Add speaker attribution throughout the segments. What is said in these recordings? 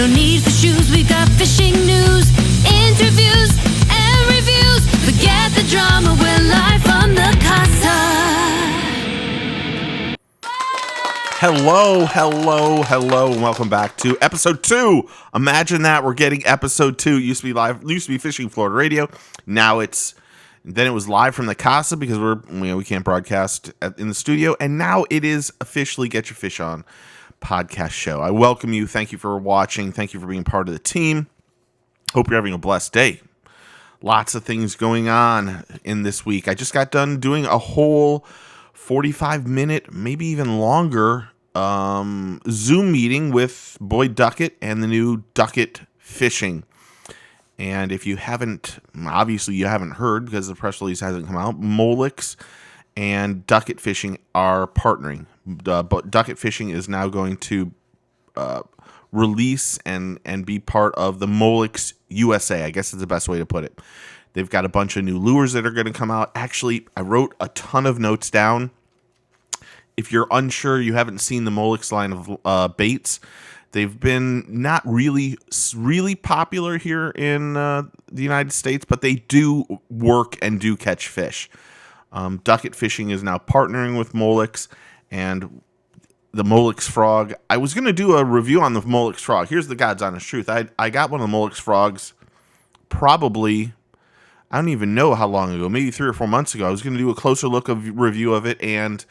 Speaker 1: No need for shoes, we got fishing news, interviews, and reviews. Forget the drama, we're live from the casa.
Speaker 2: Hello, and welcome back to episode 2. Imagine that, we're getting episode 2. Used to be Fishing Florida Radio. Then it was live from the casa because we can't broadcast in the studio, and now it is officially Get Your Fish On podcast show. I welcome you. Thank you for watching. Thank you for being part of the team. Hope you're having a blessed day. Lots of things going on in this week. I just got done doing a whole 45-minute, maybe even longer Zoom meeting with Boyd Duckett and the new Duckett Fishing. And if you haven't, obviously you haven't heard because the press release hasn't come out, Molix and Duckett Fishing are partnering. But Duckett Fishing is now going to release and be part of the Molix USA. I guess is the best way to put it. They've got a bunch of new lures that are going to come out. Actually, I wrote a ton of notes down. If you're unsure, you haven't seen the Molix line of baits. They've been not really popular here in the United States, but they do work and do catch fish. Duckett Fishing is now partnering with Molix and the Molix Frog. I was going to do a review on the Molix Frog. Here's the God's honest truth. I got one of the Molix Frogs probably, I don't even know how long ago, maybe 3 or 4 months ago. I was going to do a closer review of it, and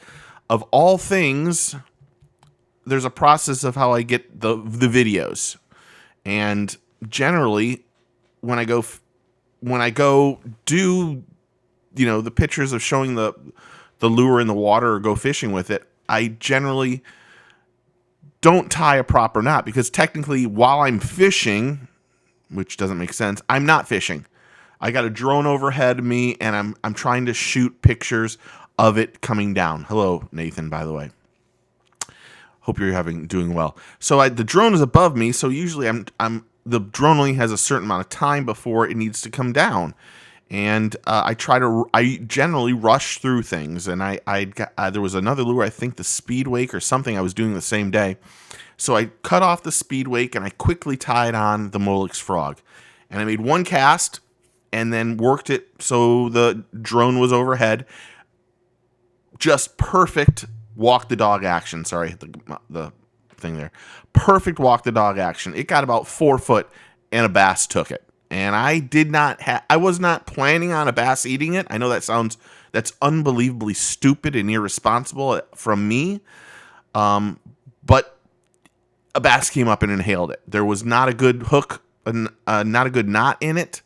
Speaker 2: of all things, there's a process of how I get the videos, and generally, when I go do, the pictures of showing the lure in the water or go fishing with it, I generally don't tie a proper knot because technically, while I'm fishing, which doesn't make sense, I'm not fishing. I got a drone overhead of me, and I'm trying to shoot pictures of it coming down. Hello, Nathan, by the way. Hope you're doing well. So the drone is above me, so usually the drone only has a certain amount of time before it needs to come down, and I generally rush through things. And there was another lure, I think the speed wake or something I was doing the same day, so I cut off the speed wake and I quickly tied on the Molix Frog, and I made one cast and then worked it so the drone was overhead. Just perfect. Walk the dog action. Sorry, the thing there. Perfect walk the dog action. It got about 4 foot, and a bass took it. And I was not planning on a bass eating it. I know that's unbelievably stupid and irresponsible from me. But a bass came up and inhaled it. There was not a good hook, not a good knot in it,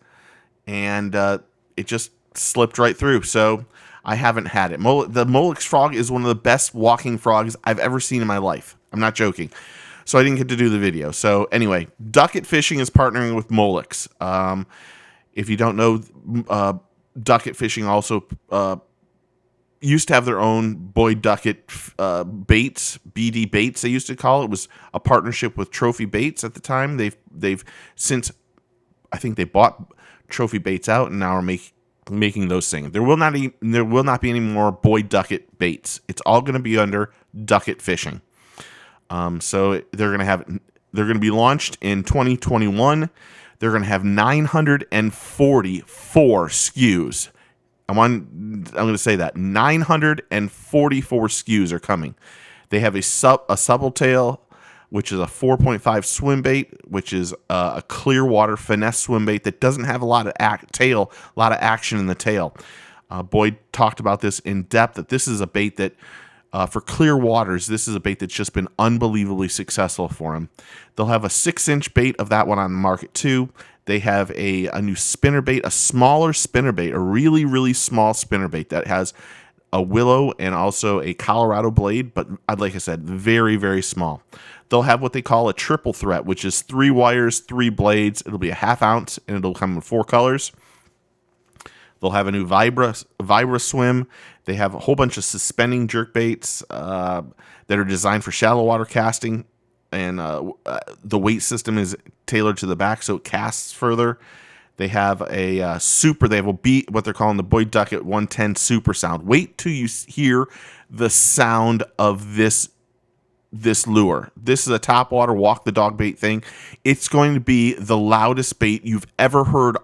Speaker 2: and it just slipped right through. So I haven't had it. The Molix Frog is one of the best walking frogs I've ever seen in my life. I'm not joking. So I didn't get to do the video. So anyway, Duckett Fishing is partnering with Molix. If you don't know, Duckett Fishing also used to have their own Boyd Duckett baits, BD baits they used to call it. It was a partnership with Trophy Baits at the time. They've since, I think they bought Trophy Baits out and now are making those things. There will not be any more Boyd Duckett baits. It's all going to be under Duckett Fishing. So they're going to be launched in 2021. They're going to have 944 SKUs. I'm going to say that 944 SKUs are coming. They have a supple tail, which is a 4.5 swim bait, which is a clear water finesse swim bait that doesn't have a lot of action in the tail. Boyd talked about this in depth, that this is a bait that, for clear waters, this is a bait that's just been unbelievably successful for him. They'll have a 6-inch bait of that one on the market too. They have a new spinner bait, a smaller spinner bait, a really, really small spinner bait that has a willow and also a Colorado blade, but like I said, very, very small. They'll have what they call a triple threat, which is 3 wires, 3 blades. It'll be a 1/2 ounce, and it'll come in 4 colors. They'll have a new Vibra swim. They have a whole bunch of suspending jerk baits that are designed for shallow water casting, and the weight system is tailored to the back so it casts further. They have a what they're calling the Boyd Duckett 110 super sound. Wait till you hear the sound of this this lure. This is a topwater walk the dog bait thing. It's going to be the loudest bait you've ever heard,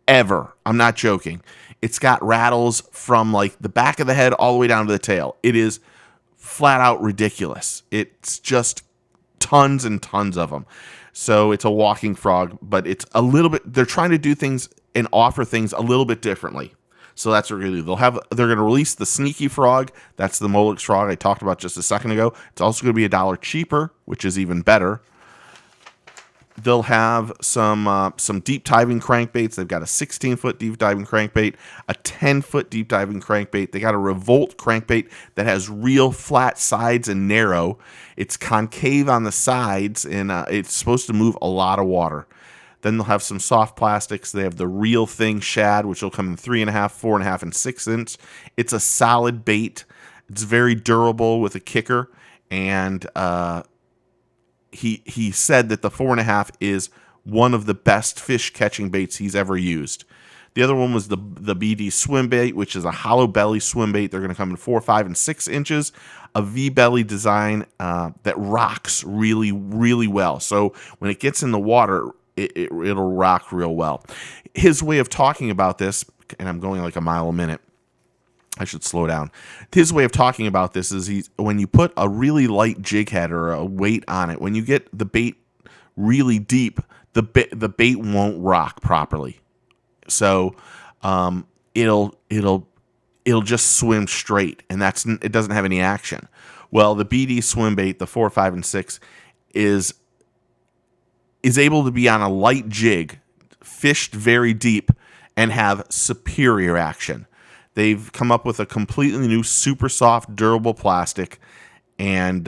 Speaker 2: ever. I'm not joking. It's got rattles from like the back of the head all the way down to the tail. It is flat out ridiculous. It's just tons and tons of them. So it's a walking frog, but it's a little bit, they're trying to do things and offer things a little bit differently. So that's what we're going to do. They're going to release the sneaky frog. That's the Molix frog I talked about just a second ago. It's also going to be $1 cheaper, which is even better. They'll have some deep diving crankbaits. They've got a 16-foot deep diving crankbait, a 10-foot deep diving crankbait. They got a Revolt crankbait that has real flat sides and narrow. It's concave on the sides, and it's supposed to move a lot of water. Then they'll have some soft plastics. They have the Real Thing shad, which will come in 3.5, 4.5, and 6 inch. It's a solid bait. It's very durable with a kicker, and he said that the 4.5 is one of the best fish catching baits he's ever used. The other one was the BD swim bait, which is a hollow belly swim bait. They're going to come in 4, 5, and 6 inches. A V belly design that rocks really, really well. So when it gets in the water, it'll rock real well. His way of talking about this, and I'm going like a mile a minute, I should slow down. His way of talking about this is when you put a really light jig head or a weight on it, when you get the bait really deep, the bait won't rock properly. So it'll just swim straight, and it doesn't have any action. Well, the BD swim bait, the 4, 5, and 6, is able to be on a light jig, fished very deep, and have superior action. They've come up with a completely new, super soft, durable plastic, and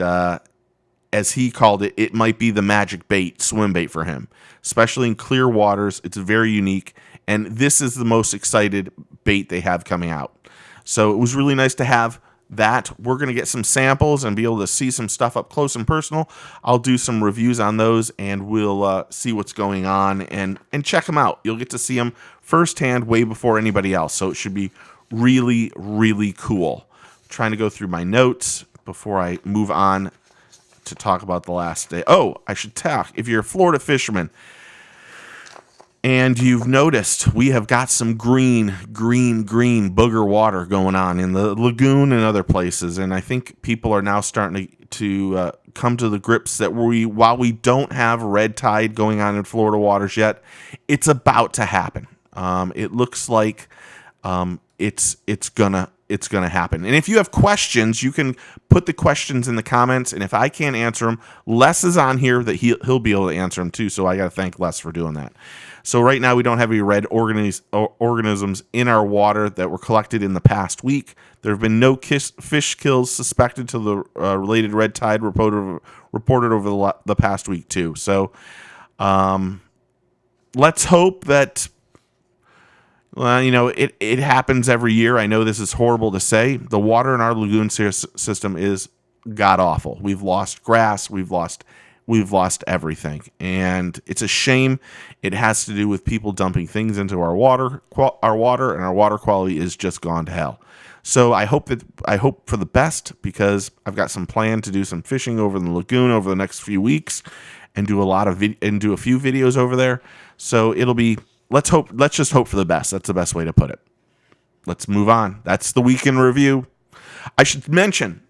Speaker 2: as he called it, it might be the magic bait, swim bait for him. Especially in clear waters, it's very unique, and this is the most excited bait they have coming out. So it was really nice to have that. We're going to get some samples and be able to see some stuff up close and personal. I'll do some reviews on those, and we'll see what's going on and check them out. You'll get to see them firsthand way before anybody else, so it should be really, really cool. I'm trying to go through my notes before I move on to talk about the last day. Oh, I should talk. If you're a Florida fisherman and you've noticed, we have got some green booger water going on in the lagoon and other places. And I think people are now starting to come to the grips that while we don't have red tide going on in Florida waters yet, it's about to happen. It looks like it's gonna happen. And if you have questions, you can put the questions in the comments. And if I can't answer them, Les is on here that he'll be able to answer them too. So I got to thank Les for doing that. So right now we don't have any red organisms in our water that were collected in the past week. There have been no fish kills suspected to the related red tide reported over the past week too. So let's hope that. Well, it happens every year. I know this is horrible to say. The water in our lagoon system is god awful. We've lost grass. We've lost everything, and it's a shame. It has to do with people dumping things into our water, and our water quality is just gone to hell. So I hope for the best, because I've got some plan to do some fishing over in the lagoon over the next few weeks, and do a few videos over there. So it'll be. Let's just hope for the best. That's the best way to put it. Let's move on. That's the week in review. I should mention,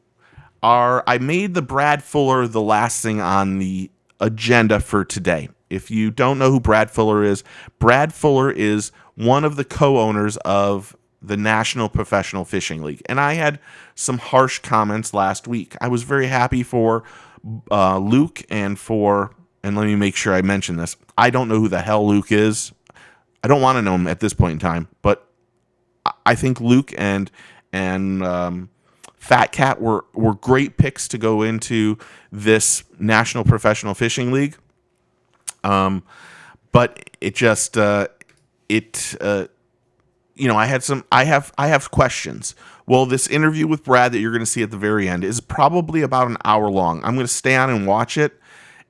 Speaker 2: I made the Brad Fuller the last thing on the agenda for today. If you don't know who Brad Fuller is one of the co-owners of the National Professional Fishing League. And I had some harsh comments last week. I was very happy for Luke and let me make sure I mention this. I don't know who the hell Luke is. I don't want to know him at this point in time, but I think Luke and Fat Cat were great picks to go into this National Professional Fishing League. But it just I have questions. Well, this interview with Brad that you're going to see at the very end is probably about an hour long. I'm going to stay on and watch it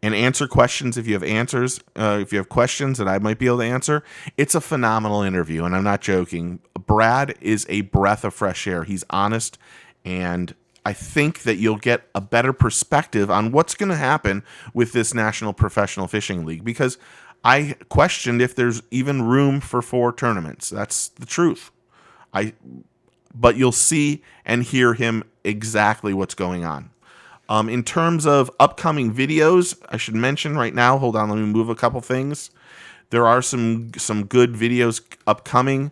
Speaker 2: and answer questions if you have questions that I might be able to answer. It's a phenomenal interview, and I'm not joking. Brad is a breath of fresh air. He's honest, and I think that you'll get a better perspective on what's going to happen with this National Professional Fishing League, because I questioned if there's even room for 4 tournaments. That's the truth. But you'll see and hear him exactly what's going on. In terms of upcoming videos, I should mention right now, hold on, let me move a couple things. There are some good videos upcoming.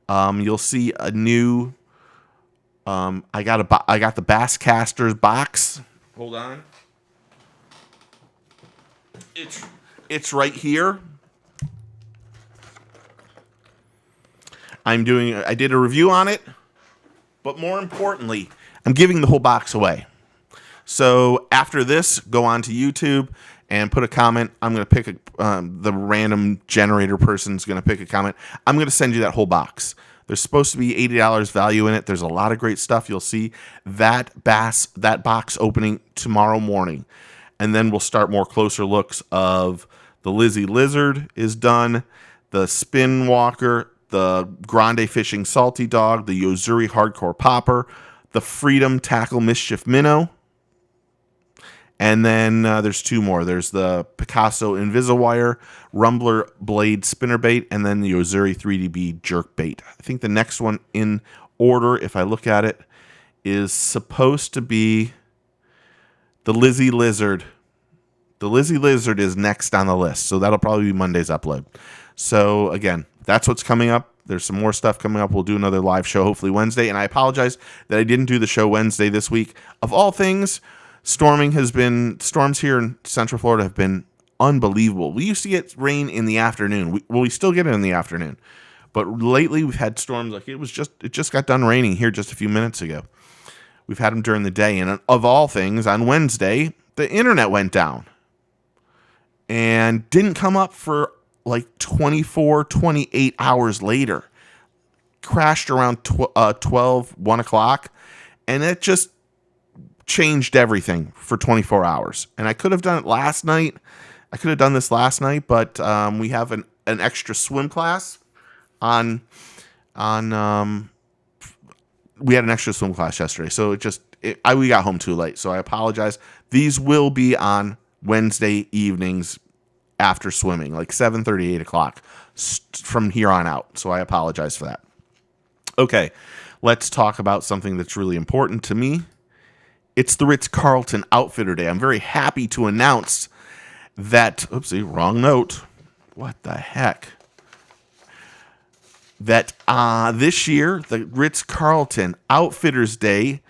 Speaker 2: You'll see a new, I got the Basscasters box. Hold on. It's right here. I did a review on it, but more importantly, I'm giving the whole box away. So after this, go on to YouTube and put a comment. I'm going to pick the random generator person's going to pick a comment. I'm going to send you that whole box. There's supposed to be $80 value in it. There's a lot of great stuff. You'll see that box opening tomorrow morning. And then we'll start more closer looks of the Lizzie Lizard is done, the Spin Walker, the Grande Fishing Salty Dog, the Yozuri Hardcore Popper, the Freedom Tackle Mischief Minnow. And then there's 2 more. There's the Picasso Invisawire, Rumbler Blade Spinnerbait, and then the Yozuri 3DB Jerkbait. I think the next one in order, if I look at it, is supposed to be the Lizzie Lizard. The Lizzie Lizard is next on the list, so that'll probably be Monday's upload. So again, that's what's coming up. There's some more stuff coming up. We'll do another live show hopefully Wednesday, and I apologize that I didn't do the show Wednesday this week. Of all things, storms here in Central Florida have been unbelievable. We used to get rain in the afternoon. We still get it in the afternoon, but lately we've had storms like it just got done raining here just a few minutes ago. We've had them during the day, and of all things, on Wednesday the internet went down and didn't come up for like 28 hours later. Crashed around 1 o'clock, and it just changed everything for 24 hours. And I could have done it last night. I could have done this last night, but we have an extra swim class on we had an extra swim class yesterday, so we got home too late, so I apologize. These will be on Wednesday evenings after swimming, like 7:30, 8 o'clock from here on out, so I apologize for that. Okay, let's talk about something that's really important to me. It's the Ritz Carlton Outfitter Day. I'm very happy to announce that, oopsie, wrong note. What the heck? That this year, the Ritz Carlton Outfitters Day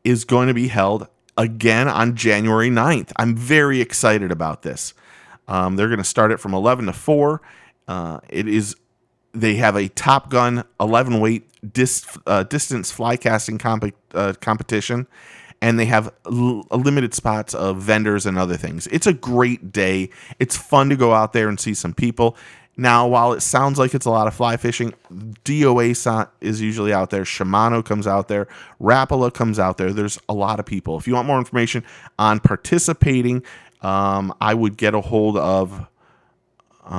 Speaker 2: is going to be held again on January 9th. I'm very excited about this. They're going to start it from 11 to 4. They have a Top Gun 11-weight distance fly casting competition, and they have limited spots of vendors and other things. It's a great day. It's fun to go out there and see some people. Now, while it sounds like it's a lot of fly fishing, DOA is usually out there. Shimano comes out there. Rapala comes out there. There's a lot of people. If you want more information on participating, I would get a hold of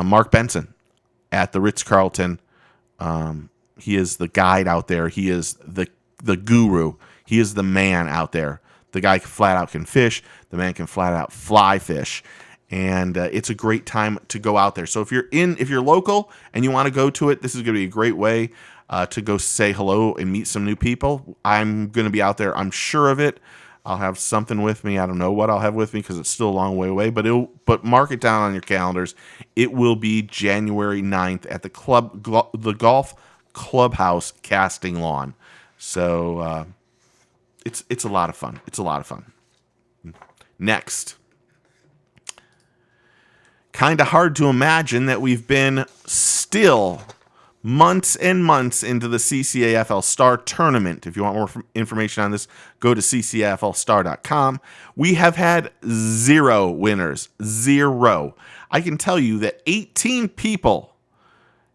Speaker 2: Mark Benson at the Ritz-Carlton. He is the guide out there. He is the guru. He is the man out there. The guy flat out can fish. The man can flat out fly fish. And it's a great time to go out there. So if you're local and you want to go to it, this is going to be a great way to go say hello and meet some new people. I'm going to be out there. I'm sure of it. I'll have something with me. I don't know what I'll have with me because it's still a long way away. But mark it down on your calendars. It will be January 9th at the Golf Clubhouse Casting Lawn. So it's a lot of fun. It's a lot of fun. Next. Kind of hard to imagine that we've been still months and months into the CCAFL Star Tournament. If you want more information on this, go to ccaflstar.com. We have had 0 winners. 0. I can tell you that 18 people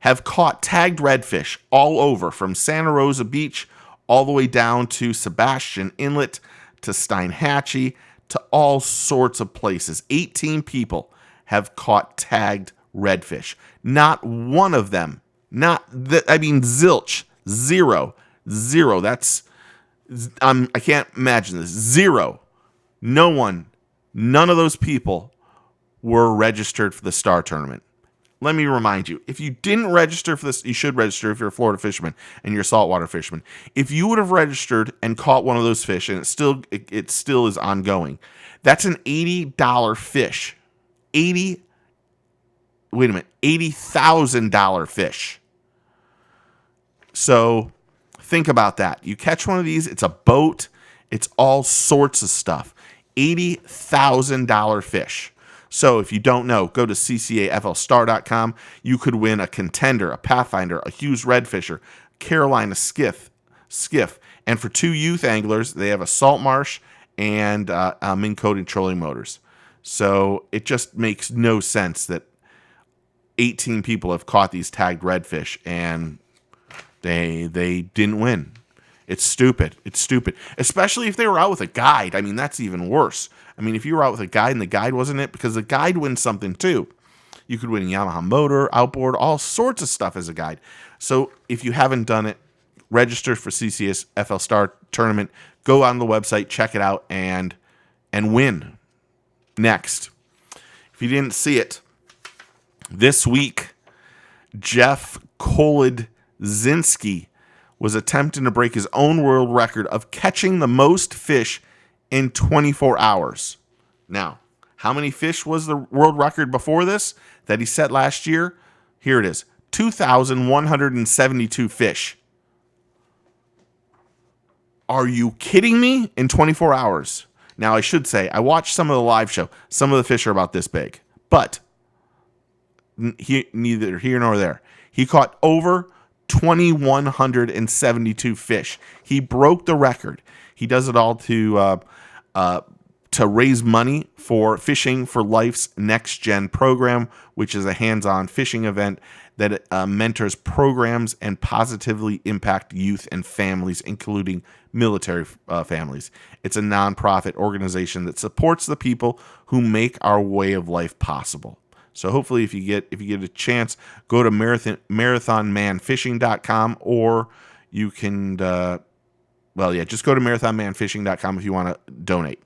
Speaker 2: have caught tagged redfish all over, from Santa Rosa Beach all the way down to Sebastian Inlet to Steinhatchee to all sorts of places. 18 people have caught tagged redfish. Not one of them, zilch, 0. I can't imagine this. Zero. No one. None of those people were registered for the Star Tournament. Let me remind you, if you didn't register for this, you should register if you're a Florida fisherman and you're a saltwater fisherman. If you would have registered and caught one of those fish, and it still is ongoing, that's an $80 fish. $80,000 fish. So think about that. You catch one of these, it's a boat, it's all sorts of stuff. $80,000 fish. So if you don't know, go to ccaflstar.com. You could win a Contender, a Pathfinder, a Hughes Redfisher, Carolina Skiff. And for 2 youth anglers, they have a Salt Marsh and Minn Kota trolling motors. So it just makes no sense that 18 people have caught these tagged redfish and they didn't win. It's stupid. It's stupid. Especially if they were out with a guide. I mean, that's even worse. I mean, if you were out with a guide and the guide wasn't it, because the guide wins something too. You could win a Yamaha motor, outboard, all sorts of stuff as a guide. So if you haven't done it, register for CCFL Star Tournament. Go on the website, check it out, and win. Next, if you didn't see it, this week, Jeff Koladzinski was attempting to break his own world record of catching the most fish in 24 hours. Now, how many fish was the world record before this that he set last year? Here it is, 2,172 fish. Are you kidding me? In 24 hours. Now, I should say, I watched some of the live show. Some of the fish are about this big. But neither here nor there. He caught over 2,172 fish. He broke the record. He does it all to raise money for Fishing for Life's Next Gen program, which is a hands-on fishing event that mentors programs and positively impact youth and families, including military families. It's a nonprofit organization that supports the people who make our way of life possible. So hopefully if you get a chance, go to marathonmanfishing.com, or you can just go to marathonmanfishing.com if you want to donate.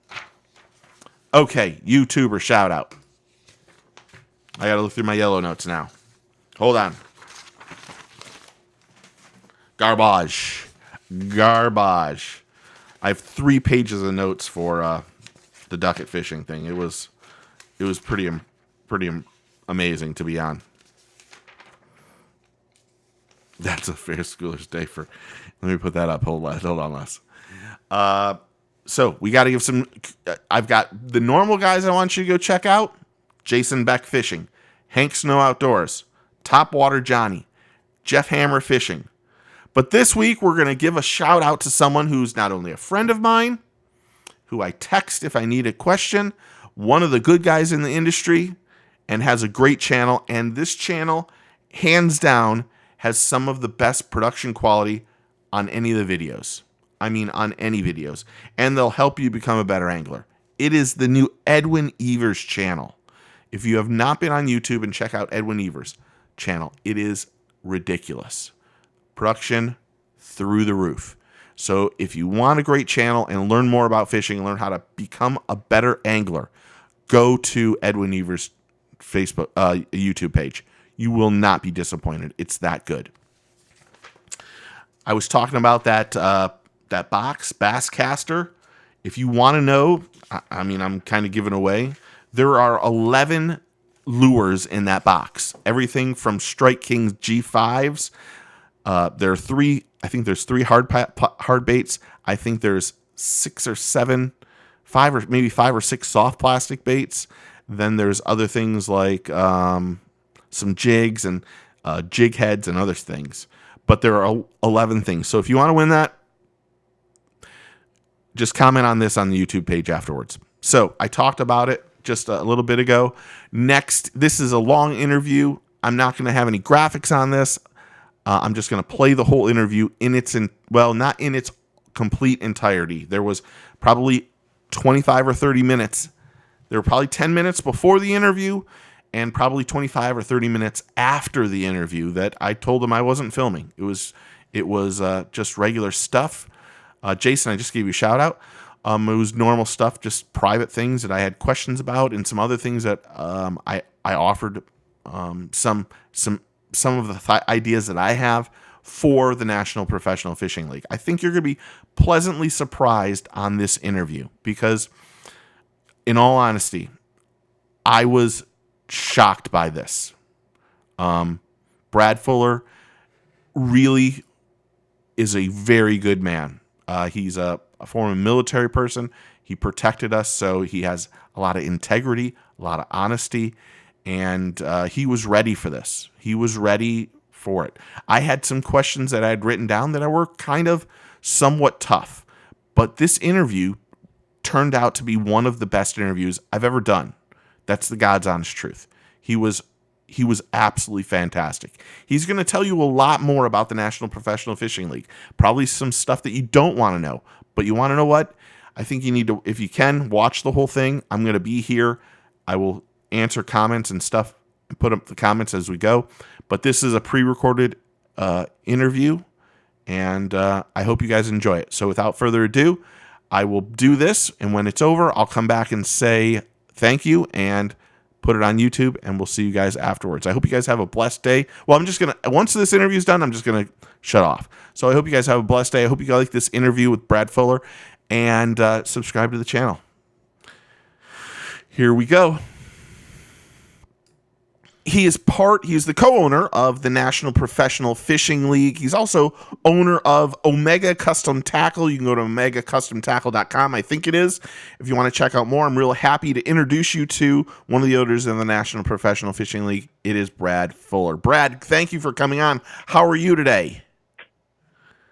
Speaker 2: Okay, YouTuber shout out. I got to look through my yellow notes now. Hold on. Garbage. I have 3 pages of notes for the Duckett Fishing thing. It was pretty amazing to be on. That's a fair schooler's day for. Let me put that up. Hold on, Les. So we got to give some. I've got the normal guys I want you to go check out. Jason Beck Fishing, Hank Snow Outdoors, Topwater Johnny, Jeff Hammer Fishing. But this week we're going to give a shout out to someone who's not only a friend of mine, who I text if I need a question, one of the good guys in the industry, and has a great channel. And this channel, hands down, has some of the best production quality on any of the videos. I mean, on any videos. And they'll help you become a better angler. It is the new Edwin Evers channel. If you have not been on YouTube and check out Edwin Evers' channel, it is ridiculous. Production through the roof. So if you want a great channel and learn more about fishing, learn how to become a better angler, go to Edwin Evers' YouTube page. You will not be disappointed. It's that good. I was talking about that box, Basscaster. If you want to know, I mean, I'm kind of giving away. There are 11 lures in that box. Everything from Strike King's G5s. There are 3. I think there's 3 hard baits. I think there's 6 or 7, 5 or maybe 5 or 6 soft plastic baits. Then there's other things like some jigs and jig heads and other things. But there are 11 things. So if you want to win that, just comment on this on the YouTube page afterwards. So I talked about it just a little bit ago. Next, this is a long interview. I'm not going to have any graphics on this. I'm just going to play the whole interview not in its complete entirety. There was probably 25 or 30 minutes. There were probably 10 minutes before the interview and probably 25 or 30 minutes after the interview that I told them I wasn't filming. It was just regular stuff. Jason, I just gave you a shout out. It was normal stuff, just private things that I had questions about, and some other things that I offered some of the ideas that I have for the National Professional Fishing League. I think you're going to be pleasantly surprised on this interview because, in all honesty, I was shocked by this. Brad Fuller really is a very good man. He's a former military person. He protected us, so he has a lot of integrity, a lot of honesty, and he was ready for this. He was ready for it. I had some questions that I had written down that were kind of somewhat tough, but this interview turned out to be one of the best interviews I've ever done. That's the God's honest truth. He was absolutely fantastic. He's going to tell you a lot more about the National Professional Fishing League. Probably some stuff that you don't want to know. But you want to know what? I think you need to, if you can, watch the whole thing. I'm going to be here. I will answer comments and stuff and put up the comments as we go. But this is a pre-recorded interview, and I hope you guys enjoy it. So without further ado, I will do this, and when it's over, I'll come back and say thank you and put it on YouTube, and we'll see you guys afterwards. I hope you guys have a blessed day. Well, once this interview is done, I'm just going to shut off. So I hope you guys have a blessed day. I hope you guys like this interview with Brad Fuller, and subscribe to the channel. Here we go. He's the co-owner of the National Professional Fishing League. He's also owner of Omega Custom Tackle. You can go to omegacustomtackle.com, I think it is, if you want to check out more. I'm real happy to introduce you to one of the owners in the National Professional Fishing League. It is Brad Fuller. Brad, thank you for coming on. How are you today?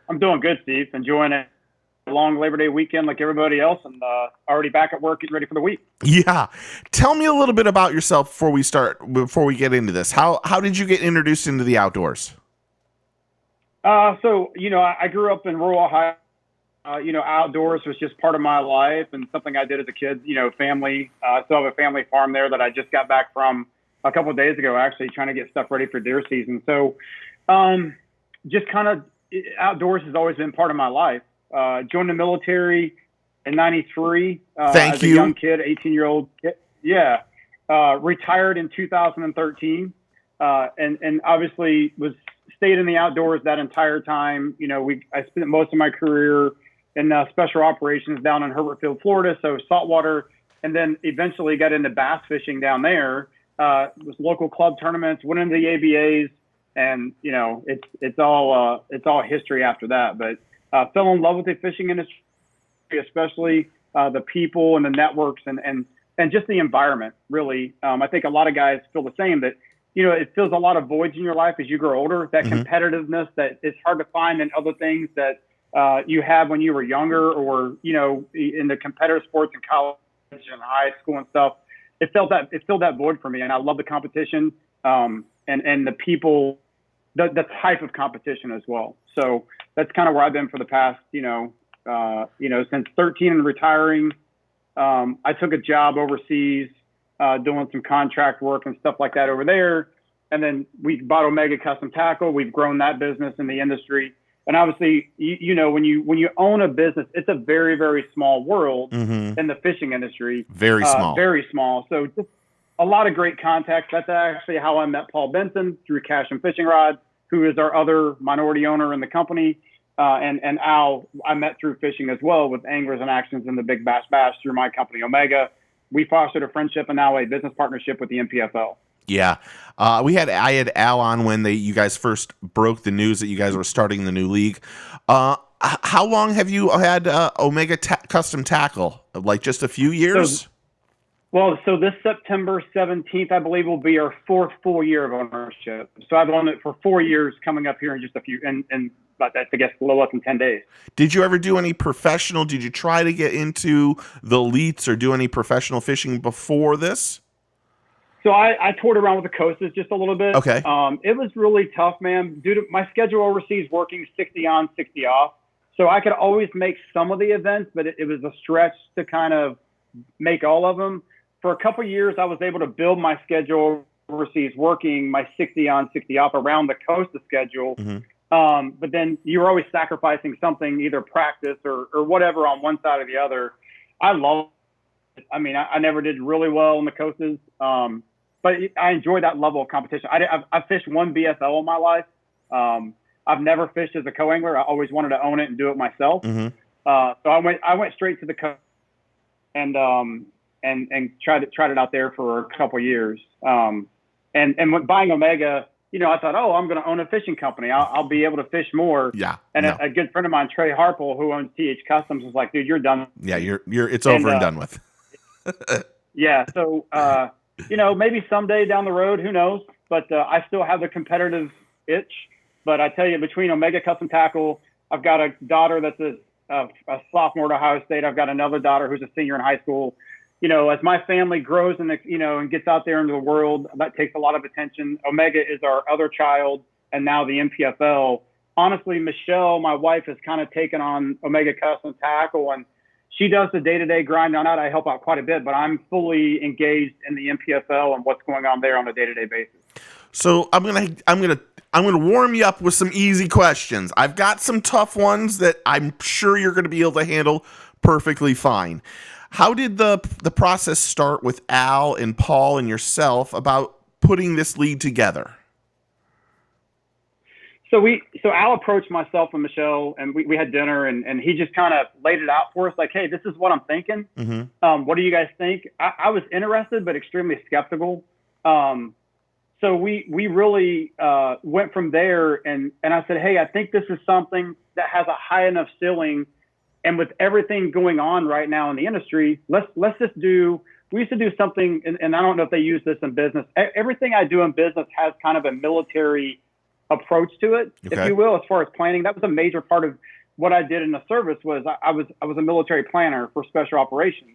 Speaker 3: I'm doing good, Steve. Enjoying a long Labor Day weekend like everybody else, and already back at work getting ready for the week.
Speaker 2: Yeah. Tell me a little bit about yourself before we get into this. How did you get introduced into the outdoors?
Speaker 3: So, I grew up in rural Ohio. Outdoors was just part of my life and something I did as a kid, family. I still have a family farm there that I just got back from a couple of days ago, actually, trying to get stuff ready for deer season. So just kind of outdoors has always been part of my life. Joined the military in '93 as a young kid, 18-year-old kid. Yeah. Retired in 2013 and obviously stayed in the outdoors that entire time. I spent most of my career in special operations down in Herbertfield, Florida, so saltwater, and then eventually got into bass fishing down there. Was local club tournaments, went into the ABAs, and it's all history after that. But fell in love with the fishing industry, especially the people and the networks and just the environment, really. I think a lot of guys feel the same, that, it fills a lot of voids in your life as you grow older, that competitiveness that is hard to find in other things that you have when you were younger or, in the competitive sports in college and high school and stuff. It filled that void for me. And I love the competition and the people, the type of competition as well. So that's kind of where I've been for the past, since 13 and retiring. I took a job overseas, doing some contract work and stuff like that over there. And then we bought Omega Custom Tackle. We've grown that business in the industry. And obviously, when you own a business, it's a very, very small world in the fishing industry.
Speaker 2: Very small.
Speaker 3: Very small. So just a lot of great contacts. That's actually how I met Paul Benson through Cash and Fishing Rod, who is our other minority owner in the company. And Al, I met through fishing as well with Anglers and Actions in the Big Bass Bash through my company, Omega. We fostered a friendship and now a business partnership with the Npfl.
Speaker 2: Yeah. I had Al on when you guys first broke the news that you guys were starting the new league. How long have you had Omega Custom Tackle? Like just a few years?
Speaker 3: So this September 17th, I believe, will be our 4th full year of ownership. So I've owned it for 4 years, coming up here in just a few, and about that, I guess, a little less than 10 days.
Speaker 2: Did you ever do any professional? Did you try to get into the elites or do any professional fishing before this?
Speaker 3: So I toured around with the coasters just a little bit.
Speaker 2: Okay.
Speaker 3: It was really tough, man, due to my schedule overseas, working 60 on, 60 off. So I could always make some of the events, but it was a stretch to kind of make all of them. For a couple of years, I was able to build my schedule overseas, working my 60 on, 60 off around the coast schedule. But then you're always sacrificing something, either practice or whatever on one side or the other. I love it. I mean, I never did really well on the coasts, but I enjoy that level of competition. I've fished one BFL in my life. I've never fished as a co-angler. I always wanted to own it and do it myself.
Speaker 2: Mm-hmm.
Speaker 3: So I went straight to the coast and tried it out there for a couple of years. And when buying Omega, you know, I thought, oh, I'm going to own a fishing company. I'll be able to fish more.
Speaker 2: Yeah.
Speaker 3: And
Speaker 2: no.
Speaker 3: a good friend of mine, Trey Harple, who owns TH Customs, was like, dude, you're done.
Speaker 2: Yeah, it's over and done with.
Speaker 3: Yeah. So, you know, maybe someday down the road, who knows? But I still have the competitive itch. But I tell you, between Omega Custom Tackle, I've got a daughter that's a sophomore at Ohio State. I've got another daughter who's a senior in high school. You know, as my family grows and, you know, and gets out there into the world, that takes a lot of attention. Omega is our other child, and now the Npfl. Honestly, Michelle, my wife, has kind of taken on Omega Custom Tackle, and she does the day-to-day grind on that. I help out quite a bit, but I'm fully engaged in the Npfl and what's going on there on a day-to-day basis.
Speaker 2: So I'm gonna warm you up with some easy questions. I've got some tough ones that I'm sure you're going to be able to handle perfectly fine. How did the process start with Al and Paul and yourself about putting this league together?
Speaker 3: So Al approached myself and Michelle, and we had dinner, and he just kind of laid it out for us, like, hey, this is what I'm thinking.
Speaker 2: Mm-hmm.
Speaker 3: What do you guys think? I was interested, but extremely skeptical. So we really went from there, and I said, hey, I think this is something that has a high enough ceiling. And with everything going on right now in the industry, let's just do. We used to do something, and I don't know if they use this in business. Everything I do in business has kind of a military approach to it,
Speaker 2: okay,
Speaker 3: if you will, as far as planning. That was a major part of what I did in the service. Was I was a military planner for special operations.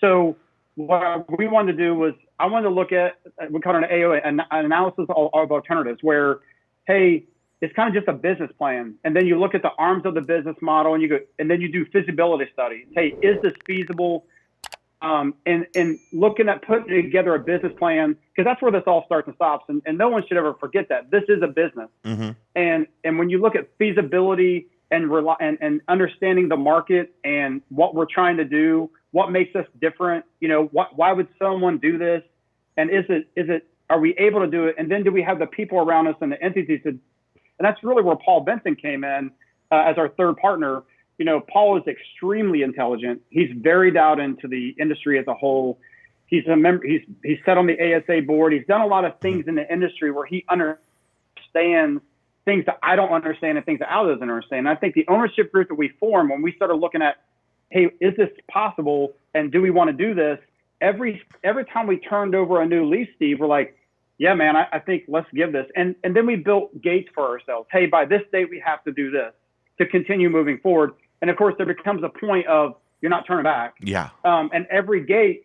Speaker 3: So what we wanted to do was I wanted to look at, we call it an AOA, an analysis of alternatives, where, hey, it's kind of just a business plan. And then you look at the arms of the business model, and and then you do feasibility studies. Hey, is this feasible? And looking at putting together a business plan, because that's where this all starts and stops. And no one should ever forget that this is a business.
Speaker 2: Mm-hmm.
Speaker 3: And when you look at feasibility and understanding the market and what we're trying to do, what makes us different, you know, why would someone do this? And are we able to do it? And then do we have the people around us and the entities to, and that's really where Paul Benson came in as our third partner. You know, Paul is extremely intelligent. He's varied out into the industry as a whole. He's a member. He's sat on the ASA board. He's done a lot of things in the industry where he understands things that I don't understand and things that Al doesn't understand. And I think the ownership group that we formed when we started looking at, hey, is this possible? And do we want to do this? Every time we turned over a new lease, Steve, we're like, yeah, man, I think let's give this. And then we built gates for ourselves. Hey, by this date, we have to do this to continue moving forward. And of course, there becomes a point of you're not turning back.
Speaker 2: Yeah.
Speaker 3: And every gate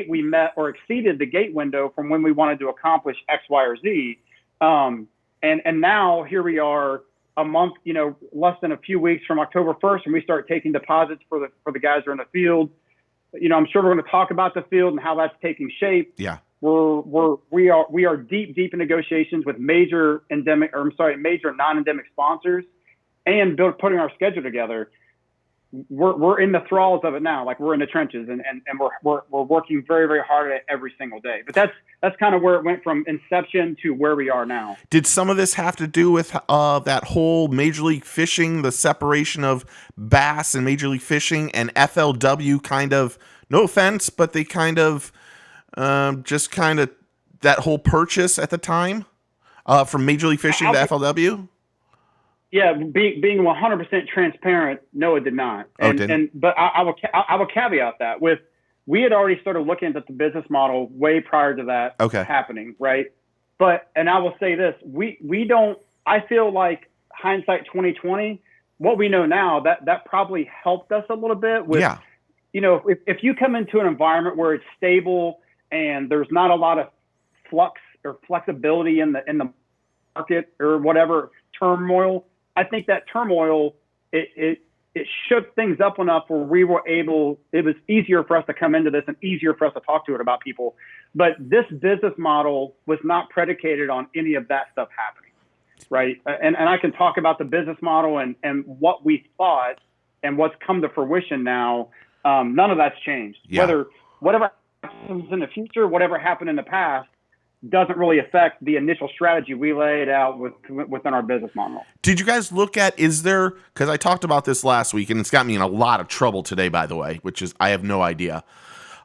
Speaker 3: we met or exceeded the gate window from when we wanted to accomplish X, Y, or Z. And now here we are a month, you know, less than a few weeks from October 1st, and we start taking deposits for the guys who are in the field. You know, I'm sure we're going to talk about the field and how that's taking shape.
Speaker 2: Yeah.
Speaker 3: We are deep in negotiations with major non-endemic sponsors, and putting our schedule together. We're in the thralls of it now. Like, we're in the trenches, and we're working very, very hard at it every single day. But that's kind of where it went from inception to where we are now.
Speaker 2: Did some of this have to do with that whole Major League Fishing, the separation of bass and Major League Fishing, and FLW kind of, no offense, but they kind of just kind of that whole purchase at the time from Major League Fishing to FLW?
Speaker 3: Yeah, being 100% transparent, no, it did not. But I will caveat that with, we had already started looking at the business model way prior to that happening, right? And I will say this, we don't. I feel like hindsight 2020, what we know now, that probably helped us a little bit with, you know, if you come into an environment where it's stable and there's not a lot of flux or flexibility in the market or whatever turmoil. I think that turmoil, it shook things up enough where we were able, it was easier for us to come into this and easier for us to talk to it about people. But this business model was not predicated on any of that stuff happening. right? And I can talk about the business model and what we thought and what's come to fruition now. None of that's changed.
Speaker 2: Yeah.
Speaker 3: Whatever happens in the future, whatever happened in the past, doesn't really affect the initial strategy we laid out within our business model.
Speaker 2: Did you guys look at, because I talked about this last week, and it's got me in a lot of trouble today, by the way, which is, I have no idea.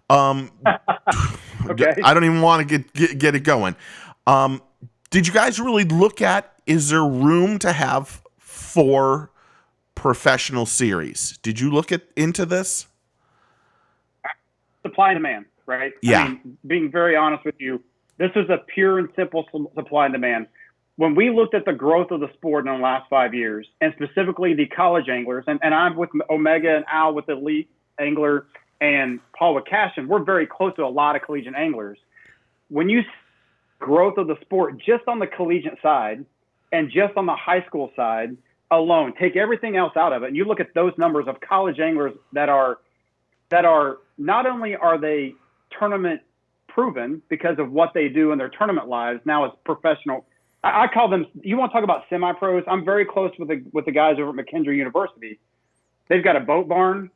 Speaker 3: Okay.
Speaker 2: I don't even want to get it going. Did you guys really look at, is there room to have 4 professional series? Did you look into this?
Speaker 3: Supply and demand, right?
Speaker 2: Yeah.
Speaker 3: I mean, being very honest with you, this is a pure and simple supply and demand. When we looked at the growth of the sport in the last 5 years, and specifically the college anglers, and I'm with Omega and Al with Elite Angler and Paul with Cashin, we're very close to a lot of collegiate anglers. When you see growth of the sport just on the collegiate side and just on the high school side alone, take everything else out of it, and you look at those numbers of college anglers that are not only are they tournament proven because of what they do in their tournament lives now as professional. I call them, you want to talk about semi-pros? I'm very close with the guys over at McKendree University. They've got a boat barn.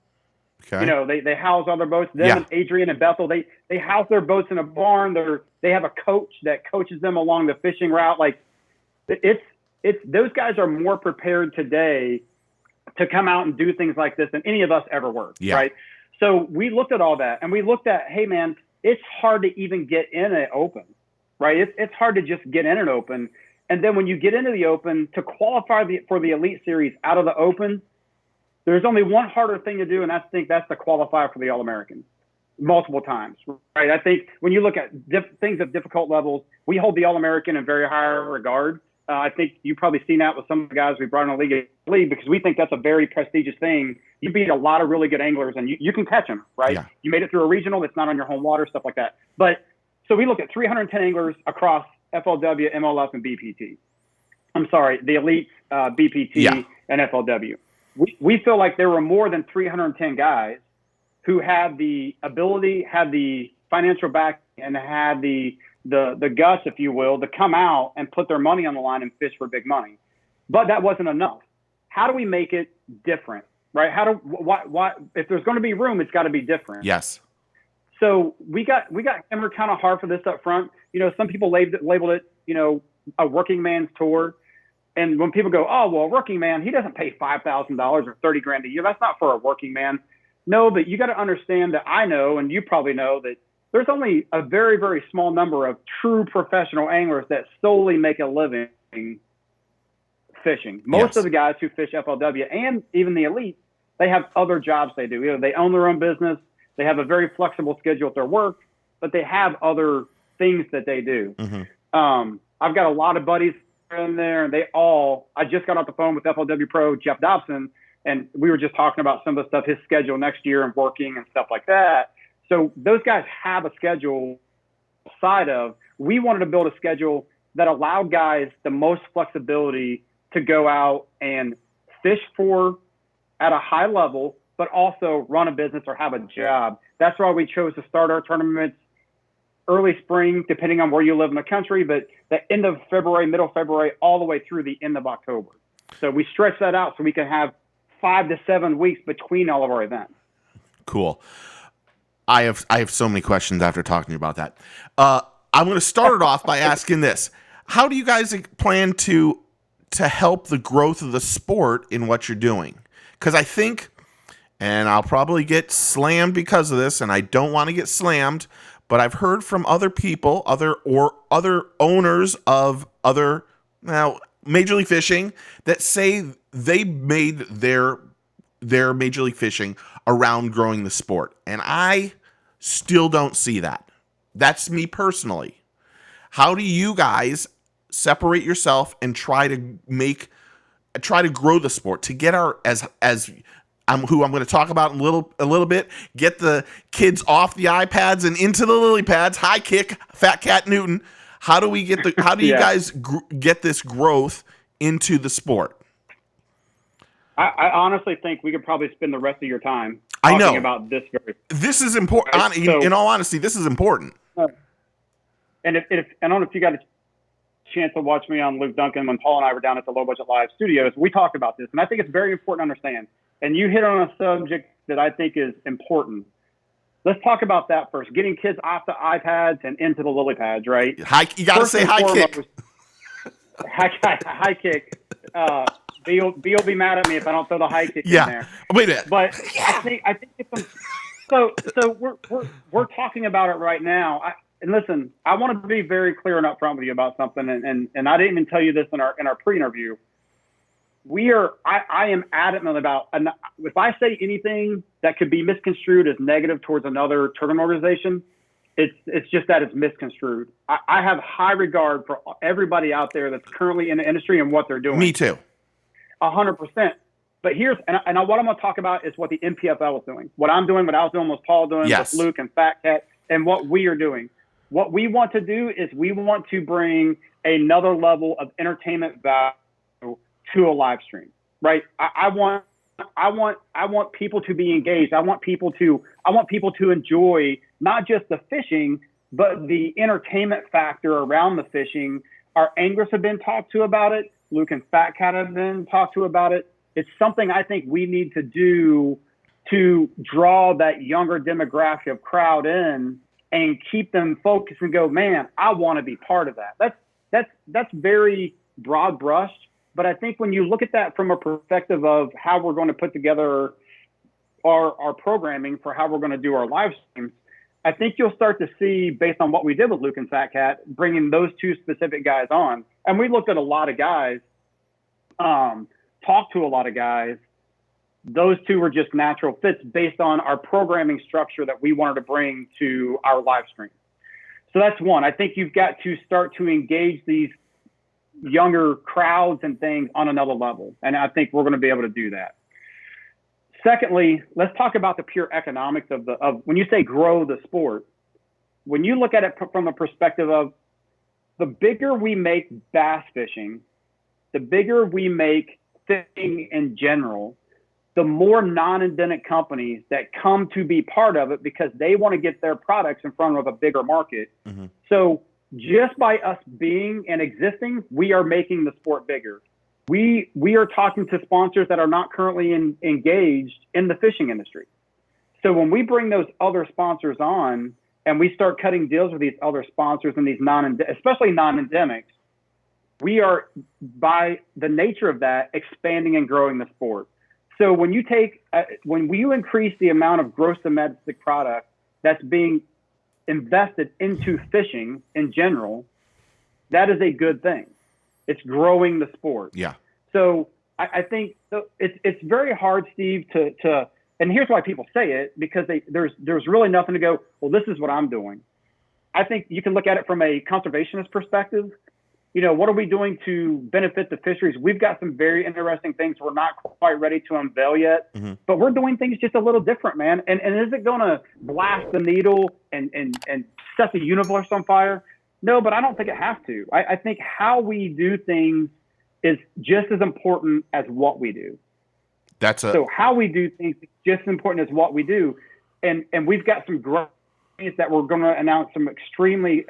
Speaker 2: Okay.
Speaker 3: You know, they house all their boats. Them and Adrian and Bethel, they house their boats in a barn. They have a coach that coaches them along the fishing route. Like it's those guys are more prepared today to come out and do things like this than any of us ever were.
Speaker 2: Yeah.
Speaker 3: Right. So we looked at all that, and we looked at, hey man, it's hard to even get in an open, right? It's hard to just get in an open. And then when you get into the open, to qualify for the Elite Series out of the open, there's only one harder thing to do, and I think that's to qualify for the All-American multiple times, right? I think when you look at things at difficult levels, we hold the All-American in very high regard. I think you've probably seen that with some of the guys we brought in the league because we think that's a very prestigious thing. You beat a lot of really good anglers, and you can catch them, right?
Speaker 2: Yeah.
Speaker 3: You made it through a regional that's not on your home water, stuff like that. But so we look at 310 anglers across FLW, MLF, and BPT. I'm sorry, the Elite, BPT, and FLW. We feel like there were more than 310 guys who had the ability, had the financial back, and had the guts, if you will, to come out and put their money on the line and fish for big money. But that wasn't enough. How do we make it different, right? Why if there's going to be room, it's got to be different.
Speaker 2: Yes.
Speaker 3: So we got hammered kind of hard for this up front. You know, some people labeled it, you know, a working man's tour. And when people go, oh, well, a working man, he doesn't pay $5,000 or $30,000 a year. That's not for a working man. No, but you got to understand that I know, and you probably know, that there's only a very, very small number of true professional anglers that solely make a living fishing. Most of the guys who fish FLW and even the Elite, they have other jobs they do. You know, they own their own business. They have a very flexible schedule at their work, but they have other things that they do. Mm-hmm. I've got a lot of buddies in there, and I just got off the phone with FLW Pro Jeff Dobson, and we were just talking about some of the stuff, his schedule next year and working and stuff like that. So those guys have a schedule side of. We wanted to build a schedule that allowed guys the most flexibility to go out and fish for at a high level, but also run a business or have a job. That's why we chose to start our tournaments early spring, depending on where you live in the country, but the end of February, middle of February, all the way through the end of October. So we stretch that out so we can have 5 to 7 weeks between all of our events.
Speaker 2: Cool. I have so many questions after talking to you about that. I'm going to start it off by asking this. How do you guys plan to help the growth of the sport in what you're doing? Because I think, and I'll probably get slammed because of this, and I don't want to get slammed, but I've heard from other people, other owners of other Major League Fishing that say they made their Major League Fishing around growing the sport, and I still don't see that. That's me personally. How do you guys separate yourself and try to grow the sport to get our who I'm going to talk about in a little bit, get the kids off the iPads and into the lily pads, high kick, Fat Cat Newton. How do you guys get this growth into the sport?
Speaker 3: I honestly think we could probably spend the rest of your time talking about this.
Speaker 2: This is important. In all honesty, this is important.
Speaker 3: And if I don't know if you got a chance to watch me on Luke Duncan when Paul and I were down at the Low Budget Live studios, we talked about this, and I think it's very important to understand. And you hit on a subject that I think is important. Let's talk about that first. Getting kids off the iPads and into the lily pads, right?
Speaker 2: You got to say high kick.
Speaker 3: High kick. B will be mad at me if I don't throw the high kick in there.
Speaker 2: Wait a minute.
Speaker 3: But I think it's so we're talking about it right now. And listen, I want to be very clear and upfront with you about something. And I didn't even tell you this in our pre-interview. I am adamant about, if I say anything that could be misconstrued as negative towards another tournament organization, it's just that it's misconstrued. I have high regard for everybody out there that's currently in the industry and what they're doing.
Speaker 2: Me too.
Speaker 3: 100%. But what I'm going to talk about is what the Npfl is doing. What I'm doing, what I was doing, what Paul doing, with Luke and Fat Cat, and what we are doing. What we want to do is we want to bring another level of entertainment value to a live stream, right? I want people to be engaged. I want people to enjoy not just the fishing, but the entertainment factor around the fishing. Our anglers have been talked to about it. Luke and Fat Cat have been talked to about it. It's something I think we need to do to draw that younger demographic of crowd in and keep them focused and go, man, I want to be part of that. That's very broad brushed. But I think when you look at that from a perspective of how we're going to put together our programming for how we're going to do our live streams, I think you'll start to see, based on what we did with Luke and Fat Cat, bringing those two specific guys on. And we looked at a lot of guys, talked to a lot of guys. Those two were just natural fits based on our programming structure that we wanted to bring to our live stream. So that's one. I think you've got to start to engage these younger crowds and things on another level. And I think we're going to be able to do that. Secondly, let's talk about the pure economics of when you say grow the sport, when you look at it from a perspective of the bigger we make bass fishing, the bigger we make fishing in general, the more non-endemic companies that come to be part of it because they want to get their products in front of a bigger market. Mm-hmm. So just by us being and existing, we are making the sport bigger. We are talking to sponsors that are not currently engaged in the fishing industry. So when we bring those other sponsors on and we start cutting deals with these other sponsors and these especially non-endemics, we are, by the nature of that, expanding and growing the sport. So when you increase the amount of gross domestic product that's being invested into fishing in general, that is a good thing. It's growing the sport.
Speaker 2: Yeah.
Speaker 3: So I think it's very hard, Steve, to and here's why people say it, because there's really nothing to go, well, this is what I'm doing. I think you can look at it from a conservationist perspective. You know, what are we doing to benefit the fisheries? We've got some very interesting things we're not quite ready to unveil yet, mm-hmm. but we're doing things just a little different, man. And is it going to blast the needle and set the universe on fire? No, but I don't think it has to. I think how we do things is just as important as what we do. So how we do things is just as important as what we do. And we've got some great that we're going to announce some extremely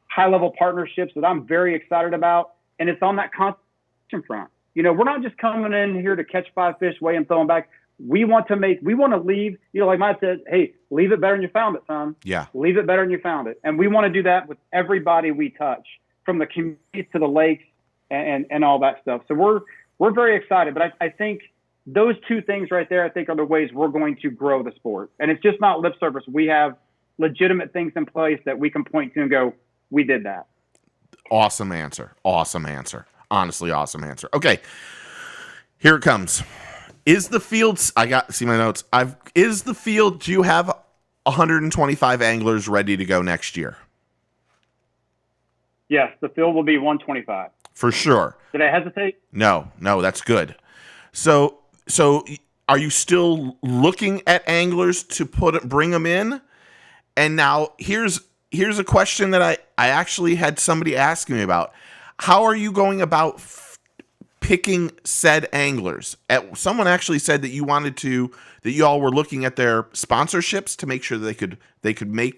Speaker 3: high-level partnerships that I'm very excited about. And it's on that conservation front. You know, we're not just coming in here to catch 5 fish, weigh and throw them back. We want to leave, you know, like Mike said, hey, leave it better than you found it, son.
Speaker 2: Yeah.
Speaker 3: Leave it better than you found it. And we want to do that with everybody we touch, from the communities to the lakes and all that stuff. So we're very excited. But I think those two things right there, I think, are the ways we're going to grow the sport. And it's just not lip service. We have legitimate things in place that we can point to and go, we did that.
Speaker 2: Awesome answer. Awesome answer. Honestly, awesome answer. Okay. Here it comes. Is the field, see my notes. Is the field, do you have 125 anglers ready to go next year?
Speaker 3: Yes, the field will be 125.
Speaker 2: For sure.
Speaker 3: Did I hesitate?
Speaker 2: No, that's good. So are you still looking at anglers to bring them in? And now here's a question that I actually had somebody asking me about. How are you going about picking said anglers? Someone actually said that that you all were looking at their sponsorships to make sure that they could pay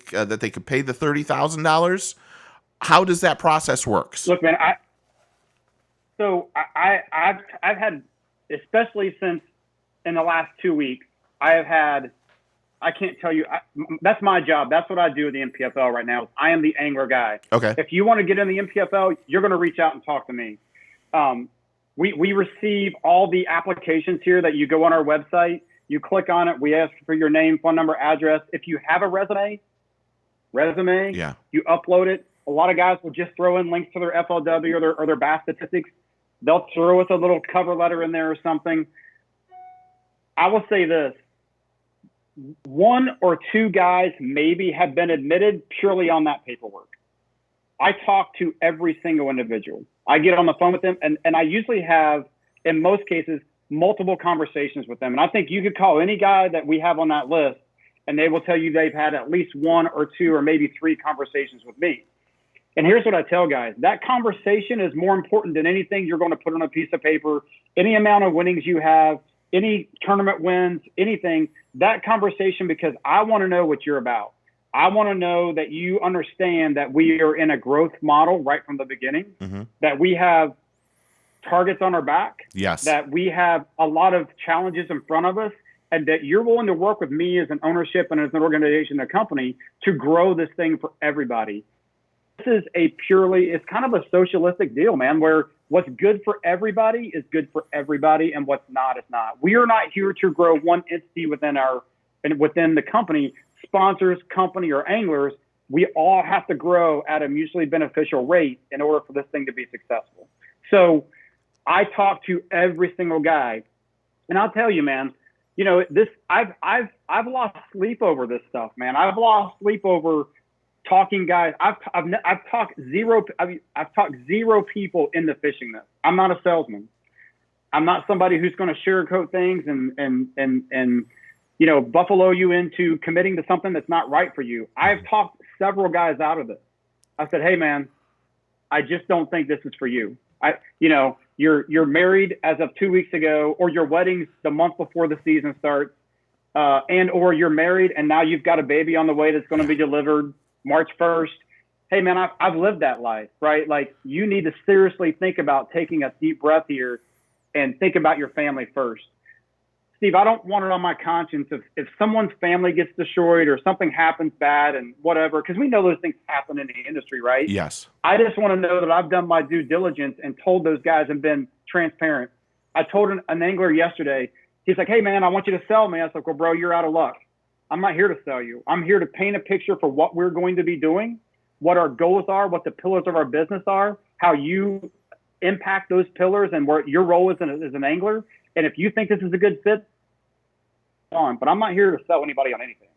Speaker 2: the $30,000. how does that process works?
Speaker 3: Look, man, I've had, especially since in the last 2 weeks, I can't tell you, that's my job. That's what I do at the Npfl right now. I am the angler guy.
Speaker 2: Okay.
Speaker 3: If you want to get in the Npfl, you're going to reach out and talk to me. We receive all the applications here that you go on our website, you click on it, we ask for your name, phone number, address. If you have a resume,
Speaker 2: yeah,
Speaker 3: you upload it. A lot of guys will just throw in links to their FLW or their bass statistics. They'll throw us a little cover letter in there or something. I will say this. 1 or 2 guys maybe have been admitted purely on that paperwork. I talk to every single individual. I get on the phone with them, and I usually have, in most cases, multiple conversations with them. And I think you could call any guy that we have on that list, and they will tell you they've had at least 1 or 2 or maybe 3 conversations with me. And here's what I tell guys. That conversation is more important than anything you're going to put on a piece of paper, any amount of winnings you have, any tournament wins, anything. That conversation, because I want to know what you're about. I want to know that you understand that we are in a growth model right from the beginning, that we have targets on our back,
Speaker 2: yes,
Speaker 3: that we have a lot of challenges in front of us, and that you're willing to work with me as an ownership and as an organization, a company, to grow this thing for everybody. This is it's kind of a socialistic deal, man, where what's good for everybody is good for everybody, and what's not is not. We are not here to grow one entity within the company, sponsors, company, or anglers. We all have to grow at a mutually beneficial rate in order for this thing to be successful. So I talk to every single guy, and I'll tell you, man, you know, this, I've lost sleep over this stuff, man. I've lost sleep over talking guys. I've talked zero people into fishing this. I'm not a salesman. I'm not somebody who's going to sugarcoat things and you know, buffalo you into committing to something that's not right for you. I've talked several guys out of this. I said, hey man, I just don't think this is for you. You're married as of 2 weeks ago, or your wedding's the month before the season starts, or you're married and now you've got a baby on the way that's going to be delivered March 1st. Hey man, I've lived that life, right? Like, you need to seriously think about taking a deep breath here and think about your family first. Steve, I don't want it on my conscience if someone's family gets destroyed or something happens bad and whatever, because we know those things happen in the industry, right?
Speaker 2: Yes.
Speaker 3: I just want to know that I've done my due diligence and told those guys and been transparent. I told an angler yesterday, he's like, hey man, I want you to sell me. I was like, well, bro, you're out of luck. I'm not here to sell you. I'm here to paint a picture for what we're going to be doing, what our goals are, what the pillars of our business are, how you impact those pillars, and what your role is as an angler. And if you think this is a good fit, on. But I'm not here to sell anybody on anything.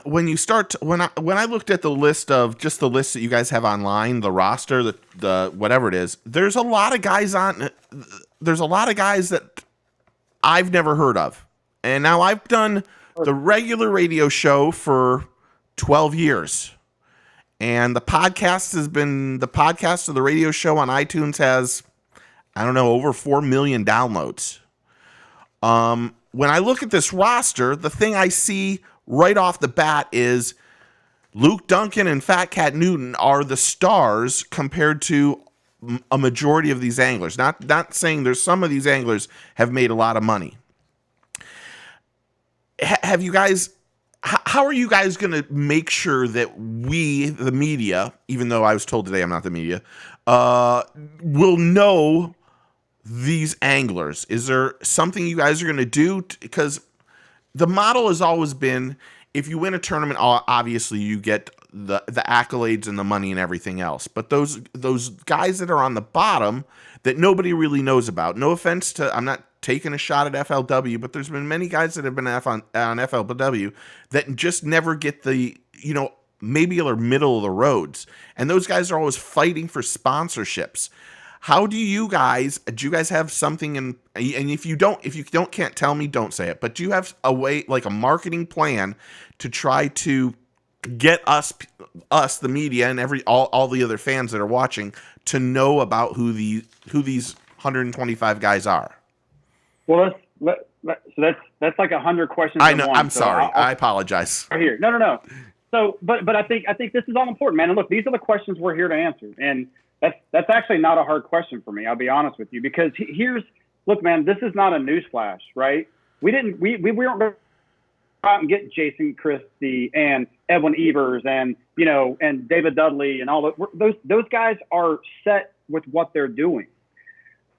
Speaker 2: When I looked at the list that you guys have online, the roster, the whatever it is, there's a lot of guys that I've never heard of. And now I've done the regular radio show for 12 years. And the podcast of the radio show on iTunes has, I don't know, over 4 million downloads. When I look at this roster, the thing I see right off the bat is Luke Duncan and Fat Cat Newton are the stars compared to a majority of these anglers. Not saying there's some of these anglers have made a lot of money. Have you guys, how are you guys going to make sure that we, the media, even though I was told today I'm not the media, will know these anglers? Is there something you guys are going to do? Because the model has always been, if you win a tournament, obviously you get the accolades and the money and everything else. But those guys that are on the bottom that nobody really knows about, no offense to, I'm not taking a shot at FLW, but there's been many guys that have been on FLW that just never get the, maybe are middle of the roads. And those guys are always fighting for sponsorships. How do you guys have something and if you can't tell me, don't say it, but do you have a way, like a marketing plan to try to get us, the media and all the other fans that are watching to know about who these 125 guys are?
Speaker 3: Well, so that's like 100 questions.
Speaker 2: I know.
Speaker 3: In one,
Speaker 2: I'm sorry.
Speaker 3: I'll
Speaker 2: I apologize.
Speaker 3: right here. No. but I think this is all important, man. And look, these are the questions we're here to answer. And that's actually not a hard question for me. I'll be honest with you, because look, man, this is not a news flash, right? We weren't going to out and get Jason Christie and Edwin Evers and David Dudley and all those guys are set with what they're doing.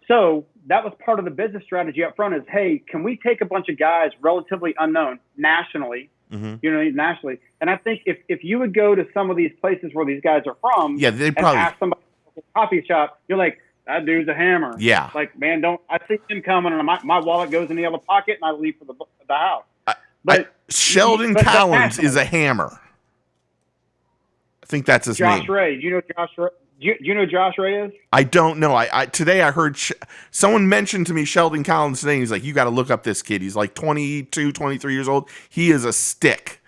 Speaker 3: So that was part of the business strategy up front is, hey, can we take a bunch of guys relatively unknown nationally, nationally? And I think if you would go to some of these places where these guys are from,
Speaker 2: they'd probably
Speaker 3: ask somebody at a coffee shop, you're like, that dude's a hammer.
Speaker 2: Yeah.
Speaker 3: Like, man, I see him coming and my wallet goes in the other pocket and I leave for the house. But
Speaker 2: Sheldon Collins is a hammer. I think that's his name.
Speaker 3: Josh Ray. Do you know Josh Ray? Do you know who Josh Ray is?
Speaker 2: I don't know. Today I heard someone mentioned to me Sheldon Collins today. And he's like, you got to look up this kid. He's like 22, 23 years old. He is a stick.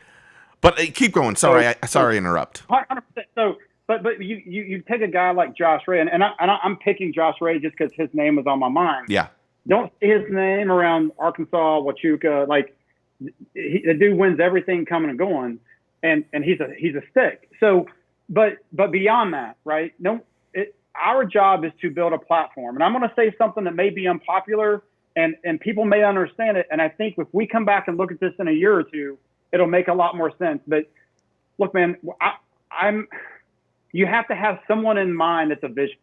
Speaker 2: But keep going. Sorry, sorry to interrupt.
Speaker 3: 100%. So, but you take a guy like Josh Ray, and I'm picking Josh Ray just because his name was on my mind.
Speaker 2: Yeah.
Speaker 3: Don't see his name around Arkansas, Huachuca, like. The dude wins everything coming and going, and he's a stick. So, but beyond that, right? Our job is to build a platform, and I'm going to say something that may be unpopular, and people may understand it. And I think if we come back and look at this in a year or two, it'll make a lot more sense. But look, man, you have to have someone in mind that's a vision.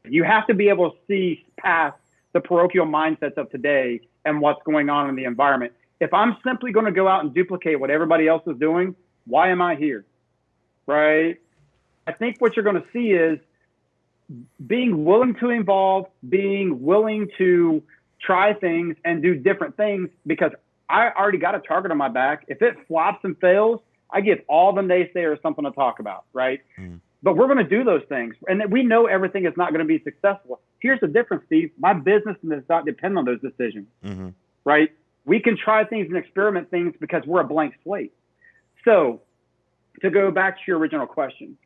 Speaker 3: You have to be able to see past the parochial mindsets of today and what's going on in the environment. If I'm simply going to go out and duplicate what everybody else is doing, why am I here? Right? I think what you're going to see is being willing to evolve, being willing to try things and do different things, because I already got a target on my back. If it flops and fails, I give all the naysayers something to talk about, right? But we're going to do those things. And we know everything is not going to be successful. Here's the difference, Steve. My business does not depend on those decisions, right? We can try things and experiment things because we're a blank slate. So to go back to your original question,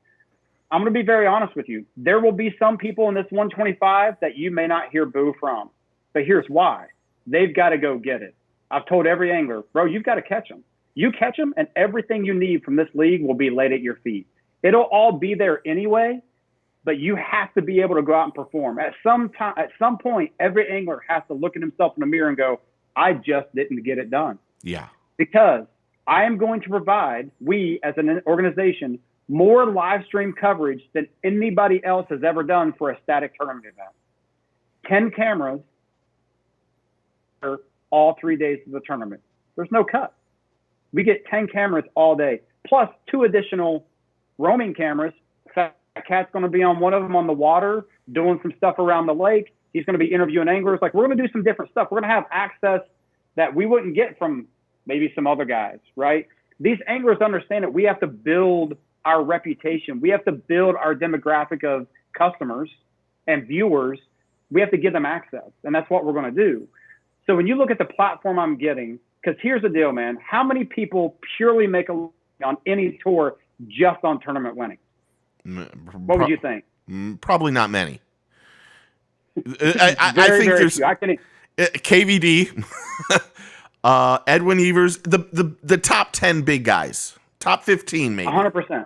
Speaker 3: I'm going to be very honest with you. There will be some people in this 125 that you may not hear boo from, but here's why. They've got to go get it. I've told every angler, bro, you've got to catch them. You catch them and everything you need from this league will be laid at your feet. It'll all be there anyway, but you have to be able to go out and perform. At some point, every angler has to look at himself in the mirror and go, I just didn't get it done. Yeah. Because I am going to provide, we as an organization, more live stream coverage than anybody else has ever done for a static tournament event. 10 cameras all 3 days of the tournament. There's no cut. We get 10 cameras all day, plus 2 additional roaming cameras. Fat Cat's going to be on one of them on the water, doing some stuff around the lake. He's going to be interviewing anglers. Like, we're going to do some different stuff. We're going to have access that we wouldn't get from maybe some other guys, right? These anglers understand that we have to build our reputation. We have to build our demographic of customers and viewers. We have to give them access, and that's what we're going to do. So when you look at the platform I'm getting, because here's the deal, man. How many people purely make a living on any tour just on tournament winning? What would you think?
Speaker 2: Probably not many. I think there's KVD, Edwin Evers, the top 10 big guys, top 15 maybe.
Speaker 3: 100%.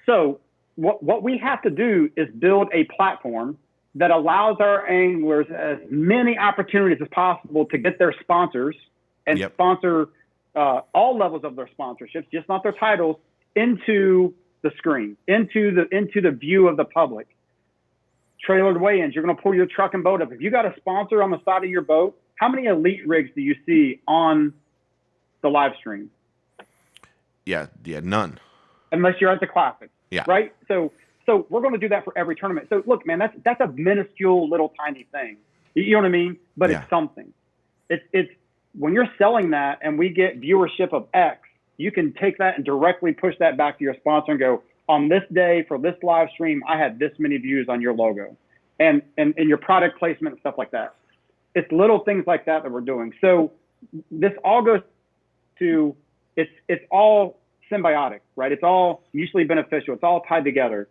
Speaker 3: So what we have to do is build a platform that allows our anglers as many opportunities as possible to get their sponsors and sponsor all levels of their sponsorships, just not their titles, into the screen, into the view of the public. Trailered weigh-ins, you're going to pull your truck and boat up. If you got a sponsor on the side of your boat, how many elite rigs do you see on the live stream?
Speaker 2: Yeah, none.
Speaker 3: Unless you're at the Classic.
Speaker 2: Yeah.
Speaker 3: Right? So we're going to do that for every tournament. So look, man, that's a minuscule little tiny thing. You know what I mean? But it's something. It's when you're selling that and we get viewership of X, you can take that and directly push that back to your sponsor and go, on this day for this live stream, I had this many views on your logo and your product placement and stuff like that. It's little things like that we're doing. So this all goes to, it's all symbiotic, right? It's all mutually beneficial. It's all tied together.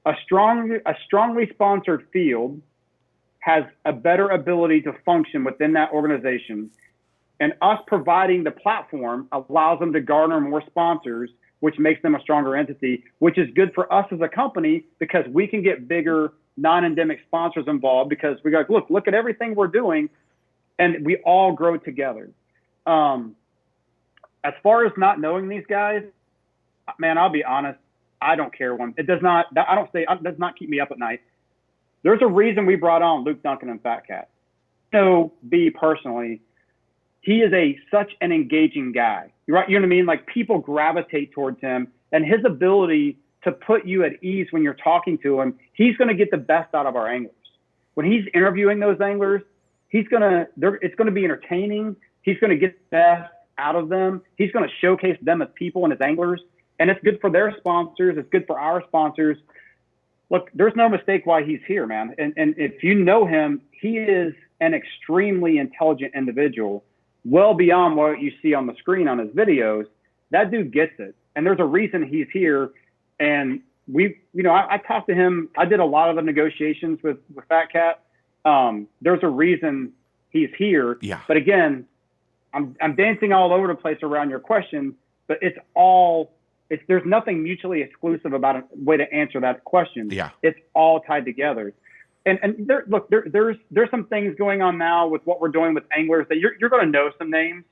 Speaker 3: A strongly sponsored field has a better ability to function within that organization, and us providing the platform allows them to garner more sponsors which makes them a stronger entity, which is good for us as a company because we can get bigger non-endemic sponsors involved because we go, look at everything we're doing, and we all grow together. As far as not knowing these guys, man, I'll be honest, I don't care one. It does not. It does not keep me up at night. There's a reason we brought on Luke Duncan and Fat Cat. So, B personally, he is such an engaging guy. You're right. You know what I mean? Like, people gravitate towards him, and his ability to put you at ease when you're talking to him, he's going to get the best out of our anglers. When he's interviewing those anglers, it's going to be entertaining. He's going to get the best out of them. He's going to showcase them as people and as anglers, and it's good for their sponsors. It's good for our sponsors. Look, there's no mistake why he's here, man. And if you know him, he is an extremely intelligent individual, well beyond what you see on the screen on his videos. That dude gets it. And there's a reason he's here. And I talked to him. I did a lot of the negotiations with Fat Cat. There's a reason he's here.
Speaker 2: Yeah.
Speaker 3: But again, I'm dancing all over the place around your question, but there's nothing mutually exclusive about a way to answer that question.
Speaker 2: Yeah.
Speaker 3: It's all tied together. And there's some things going on now with what we're doing with anglers that you're going to know some names,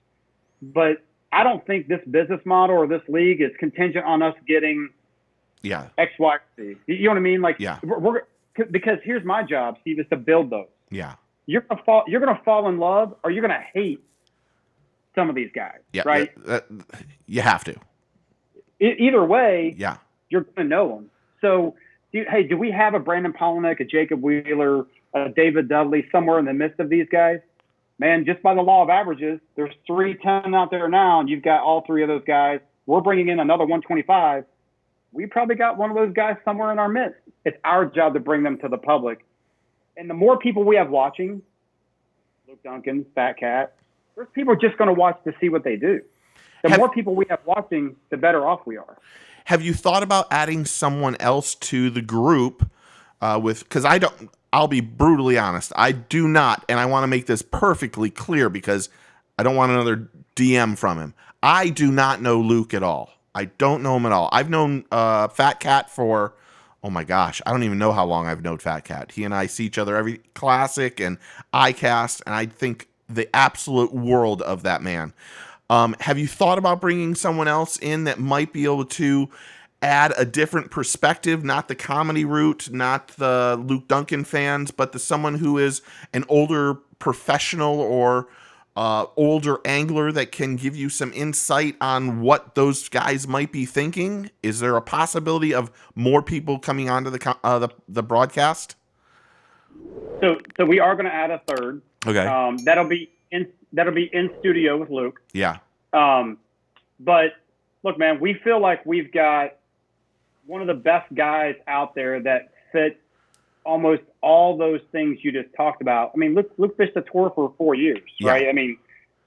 Speaker 3: but I don't think this business model or this league is contingent on us getting X, Y, Z. You know what I mean? Like, because here's my job, Steve, is to build those.
Speaker 2: Yeah.
Speaker 3: You're gonna fall in love, or you're gonna hate some of these guys. Yeah. Right.
Speaker 2: You have to.
Speaker 3: Either way.
Speaker 2: Yeah.
Speaker 3: You're gonna know them. So, do we have a Brandon Polinick, a Jacob Wheeler, a David Dudley somewhere in the midst of these guys? Man, just by the law of averages, there's 310 out there now, and you've got all three of those guys. We're bringing in another 125. We probably got one of those guys somewhere in our midst. It's our job to bring them to the public. And the more people we have watching, Luke Duncan, Fat Cat, there's people just going to watch to see what they do. The more people we have watching, the better off we are.
Speaker 2: Have you thought about adding someone else to the group because I'll be brutally honest. I do not, and I want to make this perfectly clear because I don't want another DM from him. I do not know Luke at all. I don't know him at all. I've known Fat Cat for, oh my gosh, I don't even know how long I've known Fat Cat. He and I see each other every Classic and iCast, and I think the absolute world of that man. Have you thought about bringing someone else in that might be able to add a different perspective, not the comedy route, not the Luke Duncan fans, but someone who is an older professional or older angler that can give you some insight on what those guys might be thinking? Is there a possibility of more people coming onto the broadcast?
Speaker 3: So we are going to add a third.
Speaker 2: Okay.
Speaker 3: That'll be in studio with Luke.
Speaker 2: Yeah.
Speaker 3: But look, man, we feel like we've got one of the best guys out there that fit almost all those things you just talked about. I mean, Luke fished the tour for 4 years, right? I mean,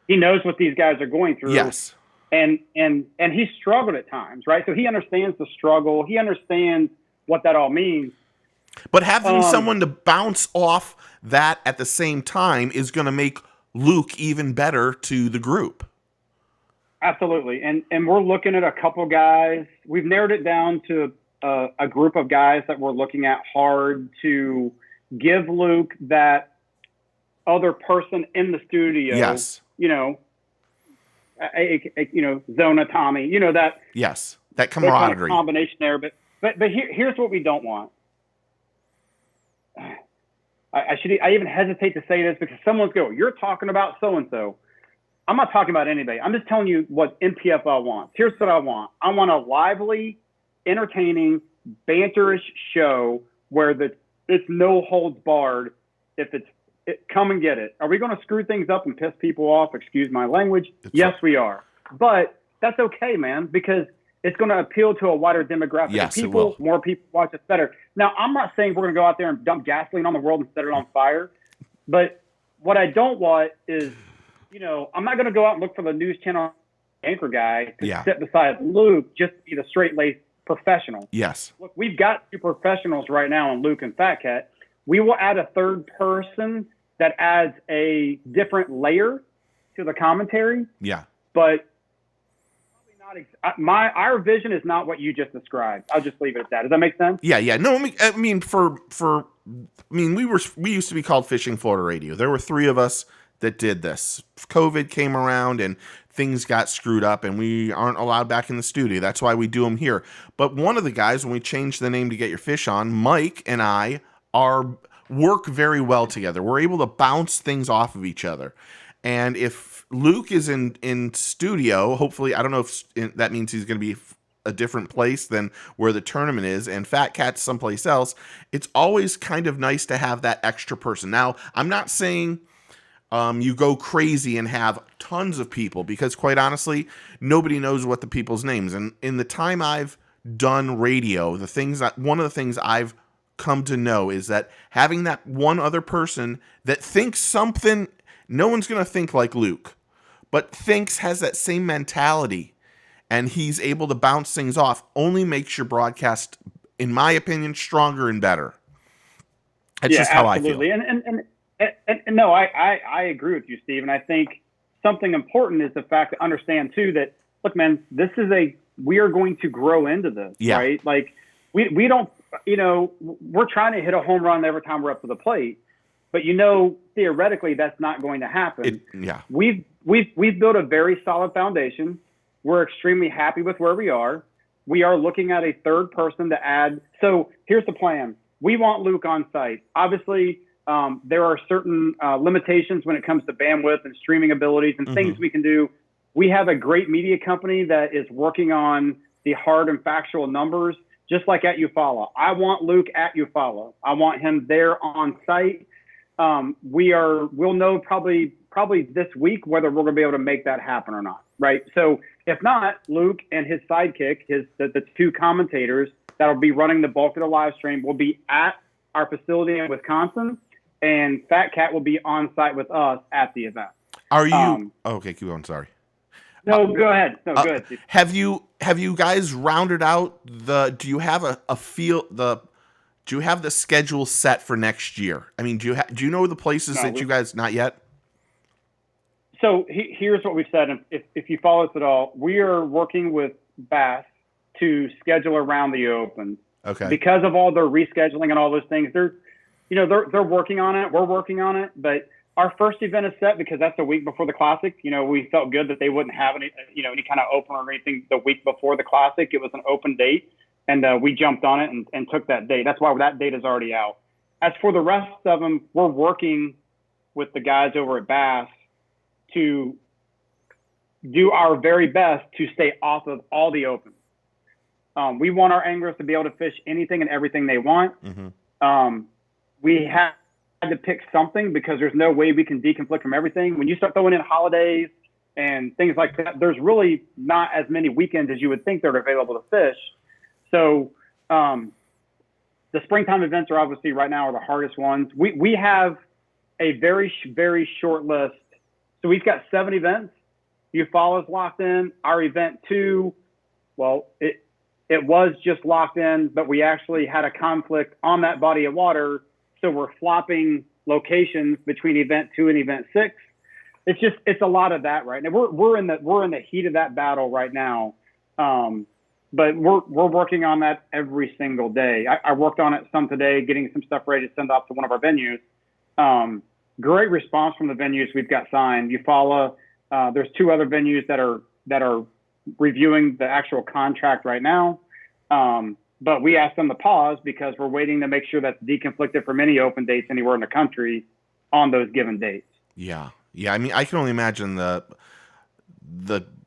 Speaker 3: he knows what these guys are going through.
Speaker 2: Yes.
Speaker 3: And he struggled at times, right? So he understands the struggle. He understands what that all means.
Speaker 2: But having someone to bounce off that at the same time is going to make Luke even better to the group.
Speaker 3: Absolutely. And we're looking at a couple guys. We've narrowed it down to a group of guys that we're looking at hard to give Luke that other person in the studio.
Speaker 2: Yes.
Speaker 3: Zona Tommy, that.
Speaker 2: Yes. That camaraderie.
Speaker 3: Kind of combination there. But here's what we don't want. I even hesitate to say this because someone's you're talking about so-and-so. I'm not talking about anybody. I'm just telling you what Npfl wants. Here's what I want. I want a lively, entertaining, banterish show where it's no holds barred. If come and get it. Are we going to screw things up and piss people off? Excuse my language. Yes, we are. But that's okay, man, because it's going to appeal to a wider demographic.
Speaker 2: Yes,
Speaker 3: people,
Speaker 2: it will.
Speaker 3: More people watch it better. Now, I'm not saying we're going to go out there and dump gasoline on the world and set it on fire. But what I don't want is, I'm not going to go out and look for the news channel anchor guy to sit beside Luke just to be the straight-laced professional.
Speaker 2: Yes.
Speaker 3: Look, we've got two professionals right now in Luke and Fat Cat. We will add a third person that adds a different layer to the commentary.
Speaker 2: Yeah.
Speaker 3: But Our vision is not what you just described. I'll just leave it at that. Does that make sense?
Speaker 2: Yeah. No, I mean, we used to be called Fishing Florida Radio. There were 3 of us that did this. COVID came around and things got screwed up, and we aren't allowed back in the studio. That's why we do them here. But one of the guys, when we changed the name to Get Your Fish On, Mike and I work very well together. We're able to bounce things off of each other. And if Luke is in studio, hopefully, I don't know if that means he's going to be a different place than where the tournament is, and Fat Cat's someplace else, it's always kind of nice to have that extra person. Now, I'm not saying you go crazy and have tons of people, because quite honestly, nobody knows what the people's names. And in the time I've done radio, one of the things I've come to know is that having that one other person that thinks something, no one's going to think like Luke, but has that same mentality, and he's able to bounce things off, only makes your broadcast, in my opinion, stronger and better. That's just how
Speaker 3: absolutely.
Speaker 2: I feel.
Speaker 3: And no, I agree with you, Steve. And I think something important is the fact to understand too that, look, man, we are going to grow into this, right? Like we don't, we're trying to hit a home run every time we're up to the plate, but theoretically that's not going to happen. We've built a very solid foundation. We're extremely happy with where we are. We are looking at a third person to add. So here's the plan. We want Luke on site. Obviously, there are certain limitations when it comes to bandwidth and streaming abilities and things we can do. We have a great media company that is working on the hard and factual numbers, just like at Eufaula. I want Luke at Eufaula. I want him there on site. We'll know probably this week whether we're going to be able to make that happen or not, right? So if not, Luke and his sidekick, the 2 commentators that'll be running the bulk of the live stream, will be at our facility in Wisconsin, and Fat Cat will be on site with us at the event.
Speaker 2: Are you okay? Keep going. Sorry.
Speaker 3: No, go ahead. No, go ahead.
Speaker 2: Have you guys rounded out do you have do you have the schedule set for next year? I mean, do you know the places that you guys, not yet?
Speaker 3: So here's what we've said. If you follow us at all, we are working with Bass to schedule around the Open.
Speaker 2: Okay.
Speaker 3: Because of all their rescheduling and all those things, they're working on it. We're working on it, but our first event is set because that's the week before the Classic. We felt good that they wouldn't have any kind of open or anything the week before the Classic. It was an open date, and we jumped on it and took that date. That's why that date is already out. As for the rest of them, we're working with the guys over at Bass to do our very best to stay off of all the Opens. We want our anglers to be able to fish anything and everything they want. We have to pick something because there's no way we can deconflict from everything. When you start throwing in holidays and things like that, there's really not as many weekends as you would think that are available to fish. So the springtime events are obviously right now are the hardest ones. We have a very, very short list. So we've got 7 events. Eufaula's locked in. Our event 2, well, it was just locked in, but we actually had a conflict on that body of water. So we're flopping locations between event 2 and event 6. It's a lot of that right now. We're in the heat of that battle right now. But we're working on that every single day. I worked on it some today, getting some stuff ready to send off to one of our venues. Great response from the venues we've got signed. Eufaula, there's 2 other venues that are reviewing the actual contract right now. But we asked them to pause because we're waiting to make sure that's deconflicted from any open dates anywhere in the country on those given dates.
Speaker 2: Yeah. I mean, I can only imagine the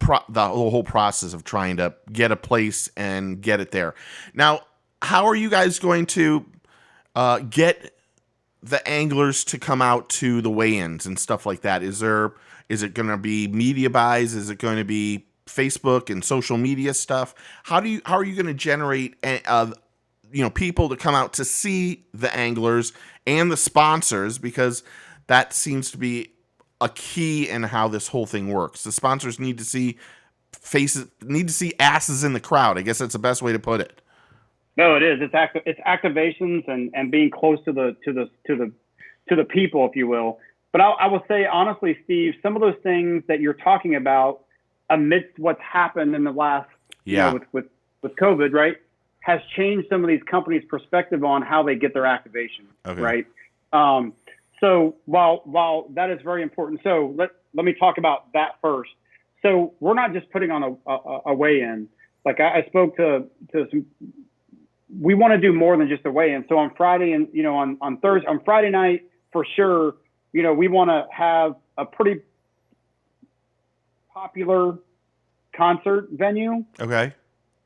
Speaker 2: whole process of trying to get a place and get it there. Now, how are you guys going to get the anglers to come out to the weigh-ins and stuff like that? Is it going to be media buys? Is it going to be Facebook and social media stuff? How are you going to generate people to come out to see the anglers and the sponsors, because that seems to be a key in how this whole thing works. The sponsors need to see asses in the crowd. I guess that's the best way to put it.
Speaker 3: No, it is. It's activations and being close to the people, if you will. But I will say honestly, Steve, some of those things that you're talking about, amidst what's happened in the last, with COVID, right, has changed some of these companies' perspective on how they get their activation, right? So while that is very important, so let me talk about that first. So we're not just putting on a weigh-in. Like I spoke to some, we want to do more than just a weigh-in. So on Friday and, on Thursday, on Friday night, for sure, we want to have a pretty popular concert venue.
Speaker 2: Okay.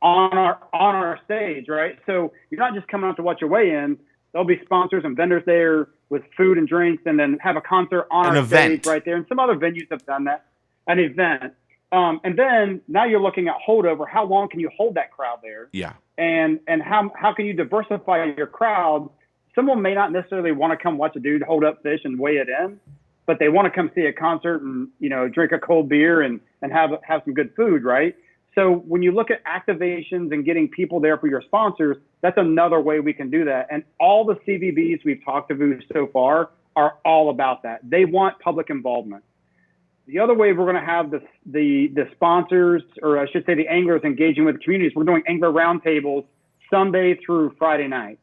Speaker 3: On our stage, right? So you're not just coming out to watch a weigh-in. There'll be sponsors and vendors there with food and drinks, and then have a concert on our stage right there. And some other venues have done that, an event. And then now you're looking at holdover. How long can you hold that crowd there?
Speaker 2: Yeah.
Speaker 3: And how can you diversify your crowd? Someone may not necessarily want to come watch a dude hold up fish and weigh it in, but they want to come see a concert and, drink a cold beer and have some good food, right? So when you look at activations and getting people there for your sponsors, that's another way we can do that. And all the CVBs we've talked to so far are all about that. They want public involvement. The other way we're going to have the sponsors, or I should say the anglers, engaging with communities, we're doing angler roundtables Sunday through Friday night.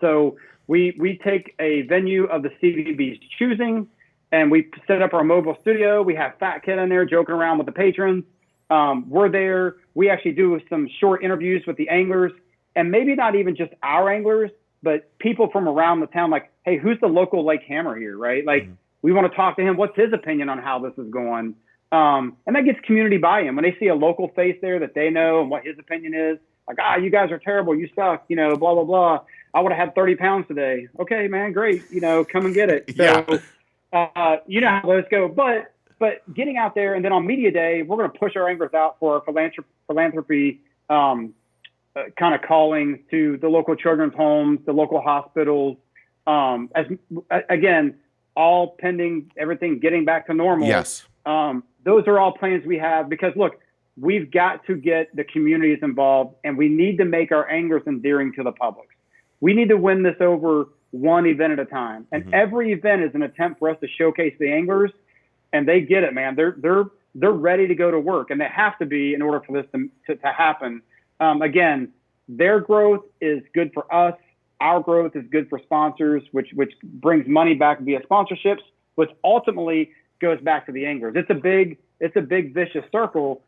Speaker 3: So we take a venue of the CVB's choosing, and we set up our mobile studio. We have Fat Kid in there joking around with the patrons. We're there. We actually do some short interviews with the anglers, and maybe not even just our anglers, but people from around the town. Like, hey, who's the local Lake Hammer here, right? Like, we want to talk to him. What's his opinion on how this is going? And that gets community buy-in. When they see a local face there that they know and what his opinion is, like, you guys are terrible. You suck, blah, blah, blah. I would have had 30 pounds today. Okay, man, great. Come and get it. So, how those go. But getting out there, and then on media day, we're going to push our anglers out for our philanthropy kind of calling to the local children's homes, the local hospitals. Again, all pending everything getting back to normal.
Speaker 2: Yes.
Speaker 3: Those are all plans we have, because look, we've got to get the communities involved, and we need to make our anglers endearing to the public. We need to win this over one event at a time. And every event is an attempt for us to showcase the anglers. And they get it, man. They're ready to go to work, and they have to be in order for this to happen. Again, their growth is good for us. Our growth is good for sponsors, which brings money back via sponsorships, which ultimately goes back to the anglers. It's a big vicious circle,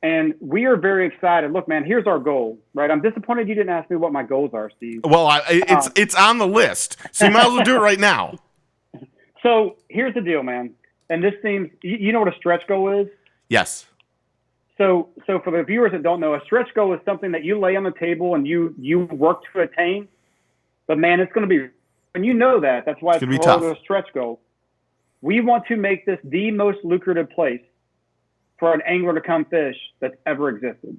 Speaker 3: and we are very excited. Look, man, here's our goal, right? I'm disappointed you didn't ask me what my goals are, Steve.
Speaker 2: Well, it's on the list, so you might as well do it right now.
Speaker 3: So here's the deal, man. And this seems, you know what a stretch goal is?
Speaker 2: Yes.
Speaker 3: So for the viewers that don't know, a stretch goal is something that you lay on the table and you work to attain. But man, it's going to be, and you know that. That's why it's called a stretch goal. We want to make this the most lucrative place for an angler to come fish that's ever existed.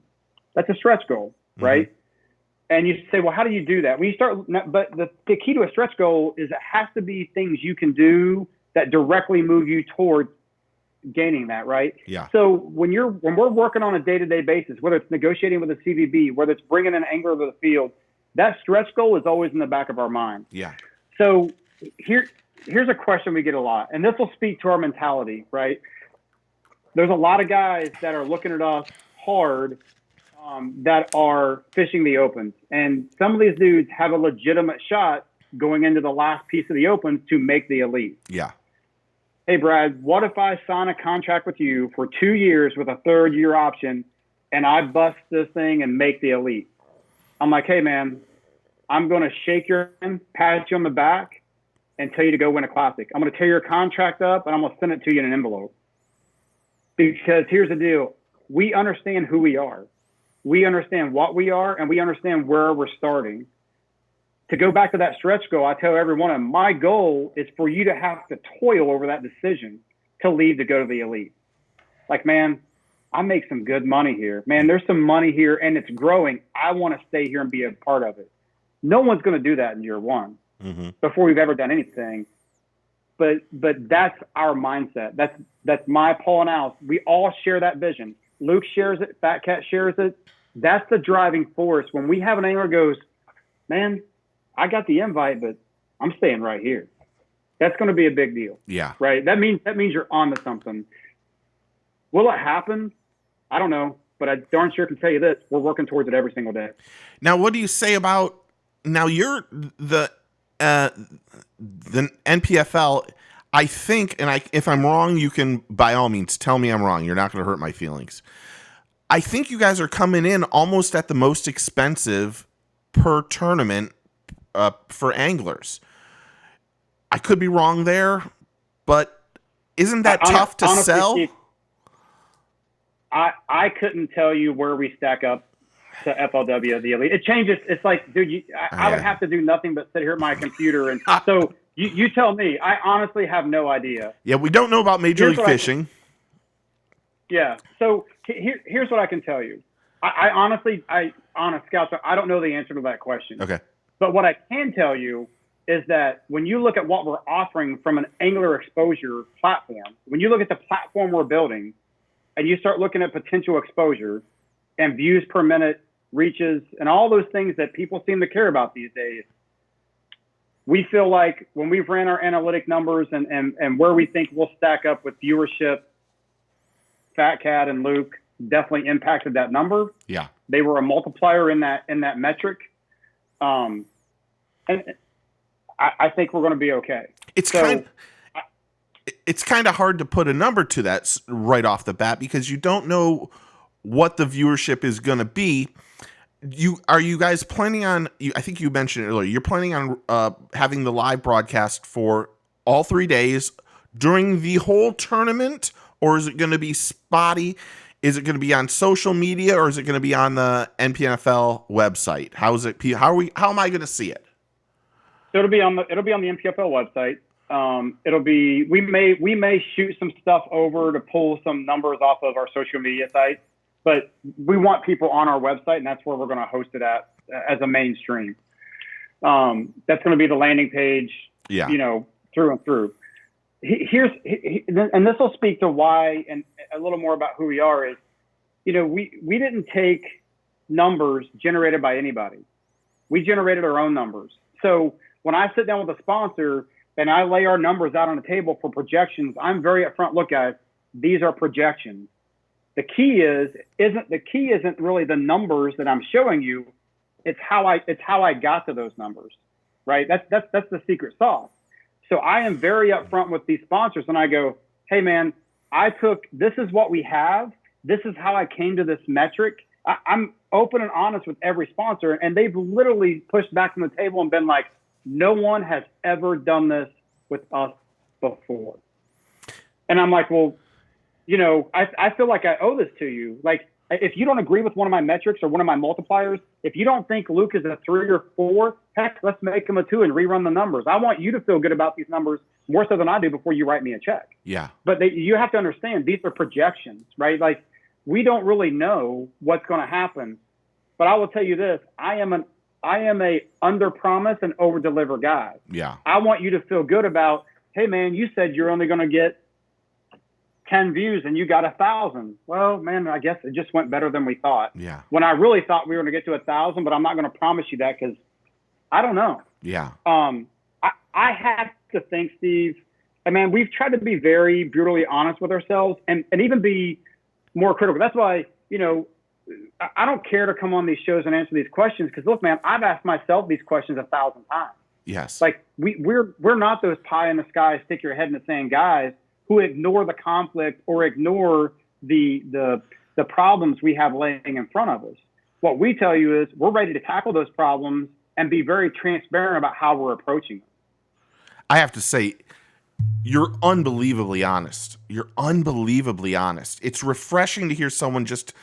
Speaker 3: That's a stretch goal, right? And you say, well, how do you do that? When you start, but the key to a stretch goal is it has to be things you can do that directly move you towards gaining that, right?
Speaker 2: Yeah.
Speaker 3: So when we're working on a day-to-day basis, whether it's negotiating with a CVB, whether it's bringing an angler to the field, that stretch goal is always in the back of our mind.
Speaker 2: Yeah.
Speaker 3: So here's a question we get a lot, and this will speak to our mentality, right? There's a lot of guys that are looking at us hard that are fishing the opens, and some of these dudes have a legitimate shot going into the last piece of the opens to make the elite.
Speaker 2: Yeah.
Speaker 3: Hey, Brad, what if I sign a contract with you for 2 years with a third-year option, and I bust this thing and make the elite? I'm like, hey, man, I'm going to shake your hand, pat you on the back, and tell you to go win a classic. I'm going to tear your contract up, and I'm going to send it to you in an envelope. Because here's the deal. We understand who we are. We understand what we are, and we understand where we're starting. To go back to that stretch goal, I tell everyone, my goal is for you to have to toil over that decision to leave to go to the elite. Like, man, I make some good money here. Man, there's some money here, and it's growing. I want to stay here and be a part of it. No one's going to do that in year one before we've ever done anything. But that's our mindset. That's my Paul and Al's. We all share that vision. Luke shares it. Fat Cat shares it. That's the driving force. When we have an angler goes, man, I got the invite, but I'm staying right here. That's going to be a big deal.
Speaker 2: Yeah.
Speaker 3: Right. That means you're on to something. Will it happen? I don't know, but I darn sure can tell you this: we're working towards it every single day.
Speaker 2: Now, what do you say about now? You're the NPFL. I think, and if I'm wrong, you can by all means tell me I'm wrong. You're not going to hurt my feelings. I think you guys are coming in almost at the most expensive per tournament for anglers. I could be wrong there, but isn't that tough to
Speaker 3: honestly,
Speaker 2: sell?
Speaker 3: Steve, I couldn't tell you where we stack up to FLW, the elite. It changes. It's like, dude, I would have to do nothing but sit here at my computer. And so you tell me. I honestly have no idea.
Speaker 2: Yeah, we don't know about Major League Fishing.
Speaker 3: Yeah. So here's what I can tell you. I honestly, on a scout, I don't know the answer to that question.
Speaker 2: Okay.
Speaker 3: But what I can tell you is that when you look at what we're offering from an angler exposure platform, when you look at the platform we're building and you start looking at potential exposure and views per minute, reaches, and all those things that people seem to care about these days, we feel like when we've ran our analytic numbers and where we think we'll stack up with viewership, Fat Cat and Luke definitely impacted that number.
Speaker 2: Yeah.
Speaker 3: They were a multiplier in that metric. And I think we're going to be okay.
Speaker 2: It's kind of hard to put a number to that right off the bat because you don't know what the viewership is going to be. Are you guys planning on? I think you mentioned it earlier. You're planning on having the live broadcast for all 3 days during the whole tournament, or is it going to be spotty? Is it going to be on social media, or is it going to be on the NPFL website? How am I going to see it?
Speaker 3: So it'll be on the NPFL website. We may shoot some stuff over to pull some numbers off of our social media site, but we want people on our website, and that's where we're going to host it at as a mainstream. That's going to be the landing page.
Speaker 2: Yeah.
Speaker 3: Through and through. And this will speak to why, and a little more about who we are is, we didn't take numbers generated by anybody. We generated our own numbers. So when I sit down with a sponsor and I lay our numbers out on the table for projections, I'm very upfront. Look, guys, these are projections. The key isn't really the numbers that I'm showing you. It's how I got to those numbers, right? That's the secret sauce. So I am very upfront with these sponsors, and I go, hey man, this is what we have. This is how I came to this metric. I'm open and honest with every sponsor, and they've literally pushed back from the table and been like, no one has ever done this with us before. And I'm like, well, I feel like I owe this to you. Like, if you don't agree with one of my metrics or one of my multipliers, if you don't think Luke is a 3 or 4, heck, let's make him a 2 and rerun the numbers. I want you to feel good about these numbers more so than I do before you write me a check. Yeah. But you have to understand, these are projections, right? Like, we don't really know what's going to happen. But I will tell you this, I am a under promise and over deliver guy. Yeah. I want you to feel good about, hey man, you said you're only going to get 10 views and you got 1,000. Well, man, I guess it just went better than we thought. Yeah. When I really thought we were going to get to 1,000, but I'm not going to promise you that because I don't know. Yeah. I have to think, Steve, we've tried to be very brutally honest with ourselves and even be more critical. That's why, I don't care to come on these shows and answer these questions because look, man, I've asked myself these questions 1,000 times. Yes. Like we're not those pie in the sky, stick your head in the sand guys who ignore the conflict or ignore the problems we have laying in front of us. What we tell you is we're ready to tackle those problems and be very transparent about how we're approaching them. I have to say, you're unbelievably honest. You're unbelievably honest. It's refreshing to hear someone just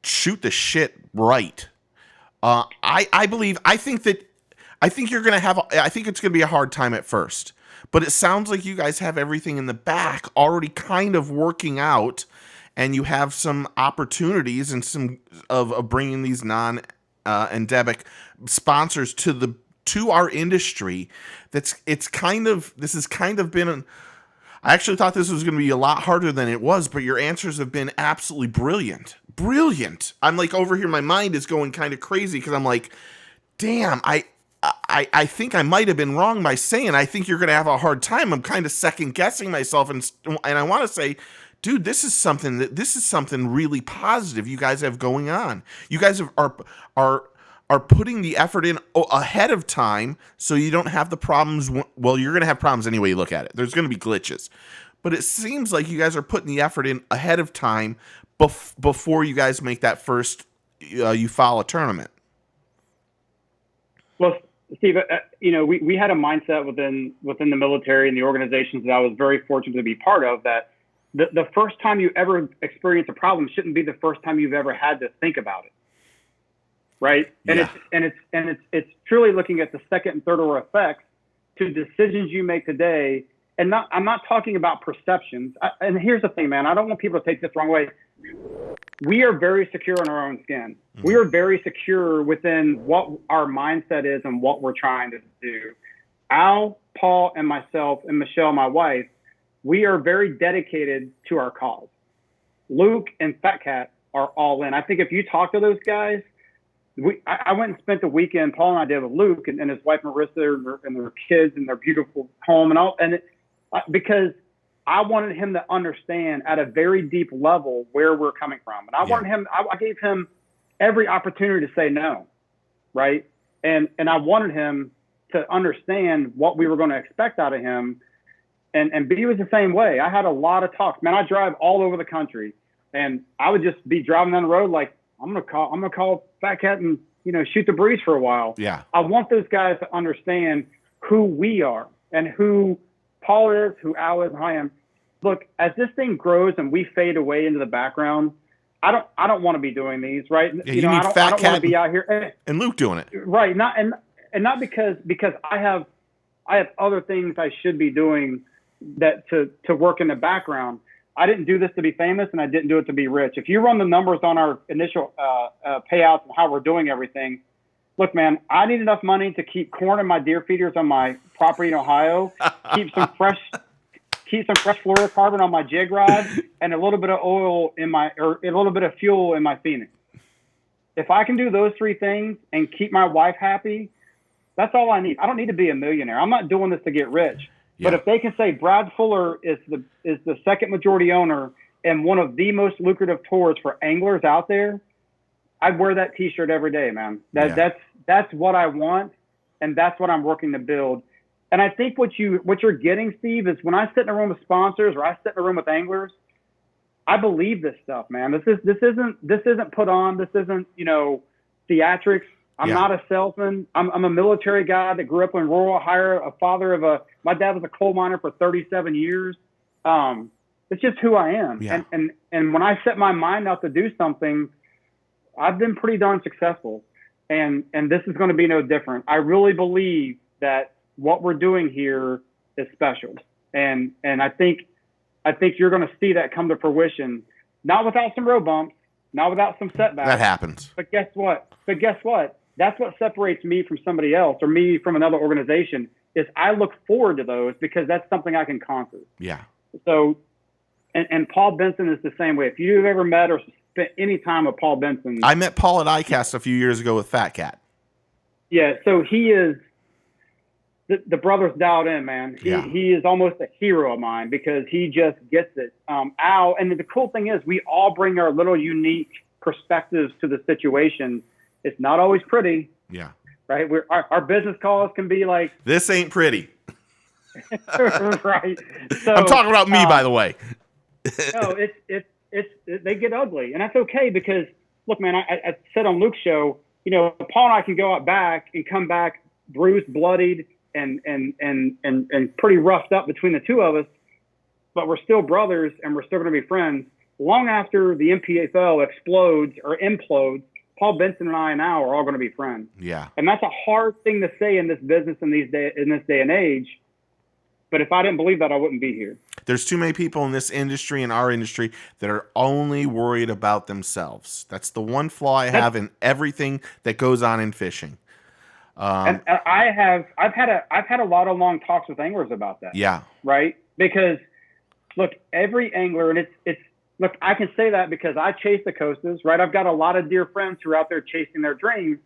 Speaker 3: shoot the shit right. I think it's going to be a hard time at first. But it sounds like you guys have everything in the back already kind of working out, and you have some opportunities and some of bringing these non-endemic sponsors to our industry. This has kind of been. I actually thought this was going to be a lot harder than it was, but your answers have been absolutely brilliant. Brilliant. I'm like over here, my mind is going kind of crazy because I'm like, damn, I think I might have been wrong by saying I think you're going to have a hard time. I'm kind of second guessing myself, and I want to say,
Speaker 2: dude, this is something really positive you guys have going on. You guys are putting the effort in ahead of time, so you don't have the problems. Well, you're going to have problems anyway you look at it. There's going to be glitches, but it seems like you guys are putting the effort in ahead of time before you guys make that first you file a tournament.
Speaker 3: Well, Steve, we had a mindset within the military and the organizations that I was very fortunate to be part of, that the first time you ever experience a problem shouldn't be the first time you've ever had to think about it. Right. And it's truly looking at the second and third order effects to decisions you make today. And I'm not talking about perceptions. And here's the thing, man, I don't want people to take this the wrong way. We are very secure in our own skin. Mm-hmm. We are very secure within what our mindset is and what we're trying to do. Al, Paul, and myself, and Michelle, my wife, we are very dedicated to our cause. Luke and Fat Cat are all in. I think if you talk to those guys, I went and spent the weekend, Paul and I did, with Luke and his wife Marissa and their kids and their beautiful home and all, because I wanted him to understand at a very deep level where we're coming from. And I gave him every opportunity to say no, right? And I wanted him to understand what we were going to expect out of him. And B was the same way. I had a lot of talks. Man, I drive all over the country, and I would just be driving down the road like, I'm gonna call Fat Cat and shoot the breeze for a while.
Speaker 2: Yeah.
Speaker 3: I want those guys to understand who we are and who Paul is, who Al is, and I am. Look, as this thing grows and we fade away into the background, I don't want to be doing these, right?
Speaker 2: Yeah,
Speaker 3: I don't want to be out here
Speaker 2: and Luke doing it.
Speaker 3: Right. Not because I have other things I should be doing that to work in the background. I didn't do this to be famous, and I didn't do it to be rich. If you run the numbers on our initial payouts and how we're doing everything, look, man, I need enough money to keep corn in my deer feeders on my property in Ohio, keep some fresh fluorocarbon on my jig rod, and a little bit of oil a little bit of fuel in my Phoenix. If I can do those three things and keep my wife happy, that's all I need. I don't need to be a millionaire. I'm not doing this to get rich. Yeah. But if they can say Brad Fuller is the second majority owner and one of the most lucrative tours for anglers out there, I'd wear that T-shirt every day, man. That's what I want, and that's what I'm working to build. And I think what you're getting, Steve, is when I sit in a room with sponsors or I sit in a room with anglers, I believe this stuff, man. This isn't put on. This isn't theatrics. I'm not a salesman. I'm a military guy that grew up in rural Ohio, my dad was a coal miner for 37 years. It's just who I am. Yeah. And when I set my mind out to do something, I've been pretty darn successful. And this is going to be no different. I really believe that what we're doing here is special. And I think you're going to see that come to fruition, not without some road bumps, not without some setbacks.
Speaker 2: That happens.
Speaker 3: But guess what? That's what separates me from somebody else or me from another organization is I look forward to those because that's something I can conquer.
Speaker 2: Yeah.
Speaker 3: So, and Paul Benson is the same way. If you've ever met or spent any time with Paul Benson.
Speaker 2: I met Paul at ICAST a few years ago with Fat Cat.
Speaker 3: Yeah. So he is, the brother's dialed in, man. He is almost a hero of mine because he just gets it. Al, and the cool thing is we all bring our little unique perspectives to the situation. It's not always pretty. Yeah. Right. Our business calls can be like,
Speaker 2: this ain't pretty.
Speaker 3: Right. So,
Speaker 2: I'm talking about me, by the way.
Speaker 3: No, they get ugly, and that's okay because look, man, I said on Luke's show, Paul and I can go out back and come back bruised, bloodied, and pretty roughed up between the two of us, but we're still brothers and we're still going to be friends. Long after the Npfl explodes or implodes, Paul Benson and I now are all going to be friends.
Speaker 2: Yeah.
Speaker 3: And that's a hard thing to say in this business in this day and age. But if I didn't believe that, I wouldn't be here. There's
Speaker 2: too many people in this industry, in our industry, that are only worried about themselves. That's the one flaw I have in everything that goes on in fishing.
Speaker 3: And I've had a lot of long talks with anglers about that.
Speaker 2: Yeah.
Speaker 3: Right. Because look, every angler, and look, I can say that because I chase the coasters, right? I've got a lot of dear friends who are out there chasing their dreams.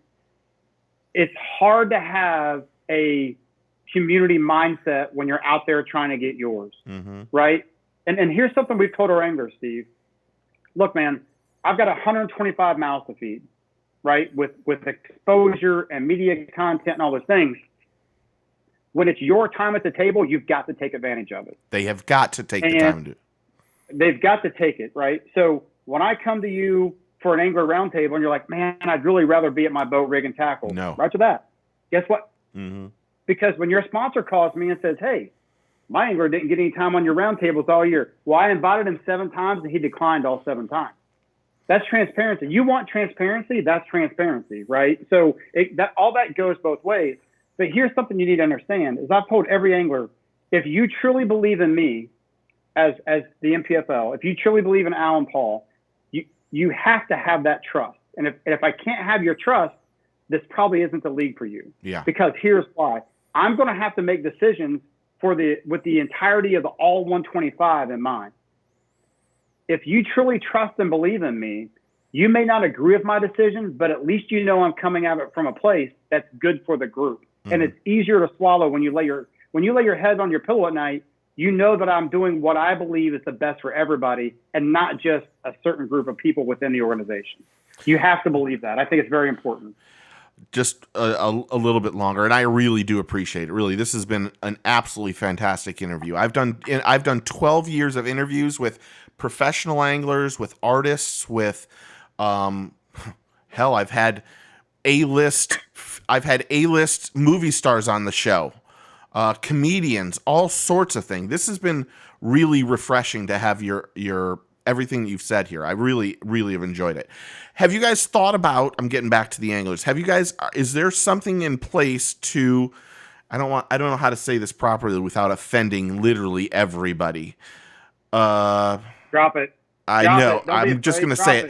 Speaker 3: It's hard to have a community mindset when you're out there trying to get yours, right? And here's something we've told our anglers, Steve. Look, man, I've got 125 mouths to feed, right? With exposure and media content and all those things. When it's your time at the table, you've got to take advantage of it.
Speaker 2: They have got to take the time to do it.
Speaker 3: They've got to take it, right? So when I come to you for an angler roundtable and you're like, man, I'd really rather be at my boat rig and tackle.
Speaker 2: No.
Speaker 3: Right to that. Guess what?
Speaker 2: Mm-hmm.
Speaker 3: Because when your sponsor calls me and says, hey, my angler didn't get any time on your roundtables all year. Well, I invited him 7 times and he declined all 7 times. That's transparency. You want transparency? That's transparency, right? So all that goes both ways. But here's something you need to understand is I've told every angler, if you truly believe in me as the Npfl, if you truly believe in Al and Paul, you have to have that trust. And if I can't have your trust, this probably isn't the league for you.
Speaker 2: Yeah.
Speaker 3: Because here's why. I'm going to have to make decisions with the entirety of the all 125 in mind. If you truly trust and believe in me, you may not agree with my decisions, but at least you know I'm coming at it from a place that's good for the group. Mm-hmm. And it's easier to swallow when you lay your head on your pillow at night. You know that I'm doing what I believe is the best for everybody and not just a certain group of people within the organization. You have to believe that. I think it's very important.
Speaker 2: Just a little bit longer, and I really do appreciate it. Really, this has been an absolutely fantastic interview. I've done 12 years of interviews with professional anglers, with artists, with I've had A-list movie stars on the show, comedians, all sorts of things. This has been really refreshing to have your everything that you've said here. I really, really have enjoyed it. Have you guys thought about, I'm getting back to the anglers. Is there something in place to, I don't know how to say this properly without offending literally everybody.
Speaker 3: Drop it.
Speaker 2: I know. I'm just going to say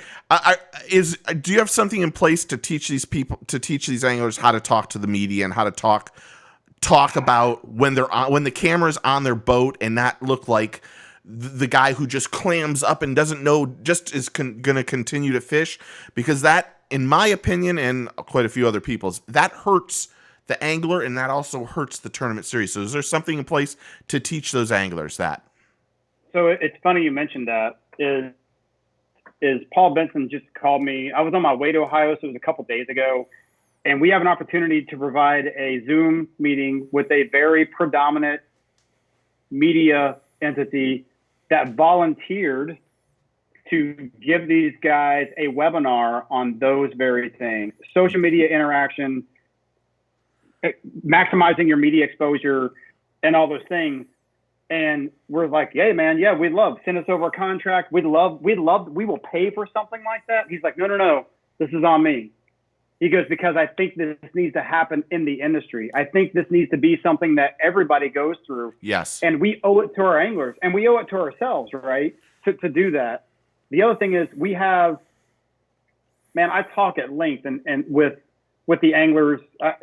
Speaker 2: it. Do you have something in place to teach these anglers how to talk to the media and how to talk about when the camera's on their boat and not look like the guy who just clams up and doesn't know, just is going to continue to fish? Because that, in my opinion, and quite a few other people's, that hurts the angler and that also hurts the tournament series. So is there something in place to teach those anglers that?
Speaker 3: So it's funny you mentioned that. Is Paul Benson just called me. I was on my way to Ohio, so it was a couple days ago, and we have an opportunity to provide a Zoom meeting with a very predominant media entity that volunteered to give these guys a webinar on those very things: social media interaction, maximizing your media exposure, and all those things. And we're like, hey man, yeah, we'd love, send us over a contract. We will pay for something like that. He's like, no, this is on me. He goes, because I think this needs to happen in the industry. I think this needs to be something that everybody goes through.
Speaker 2: Yes.
Speaker 3: And we owe it to our anglers and we owe it to ourselves, right? To do that. The other thing is I talk at length and with the anglers,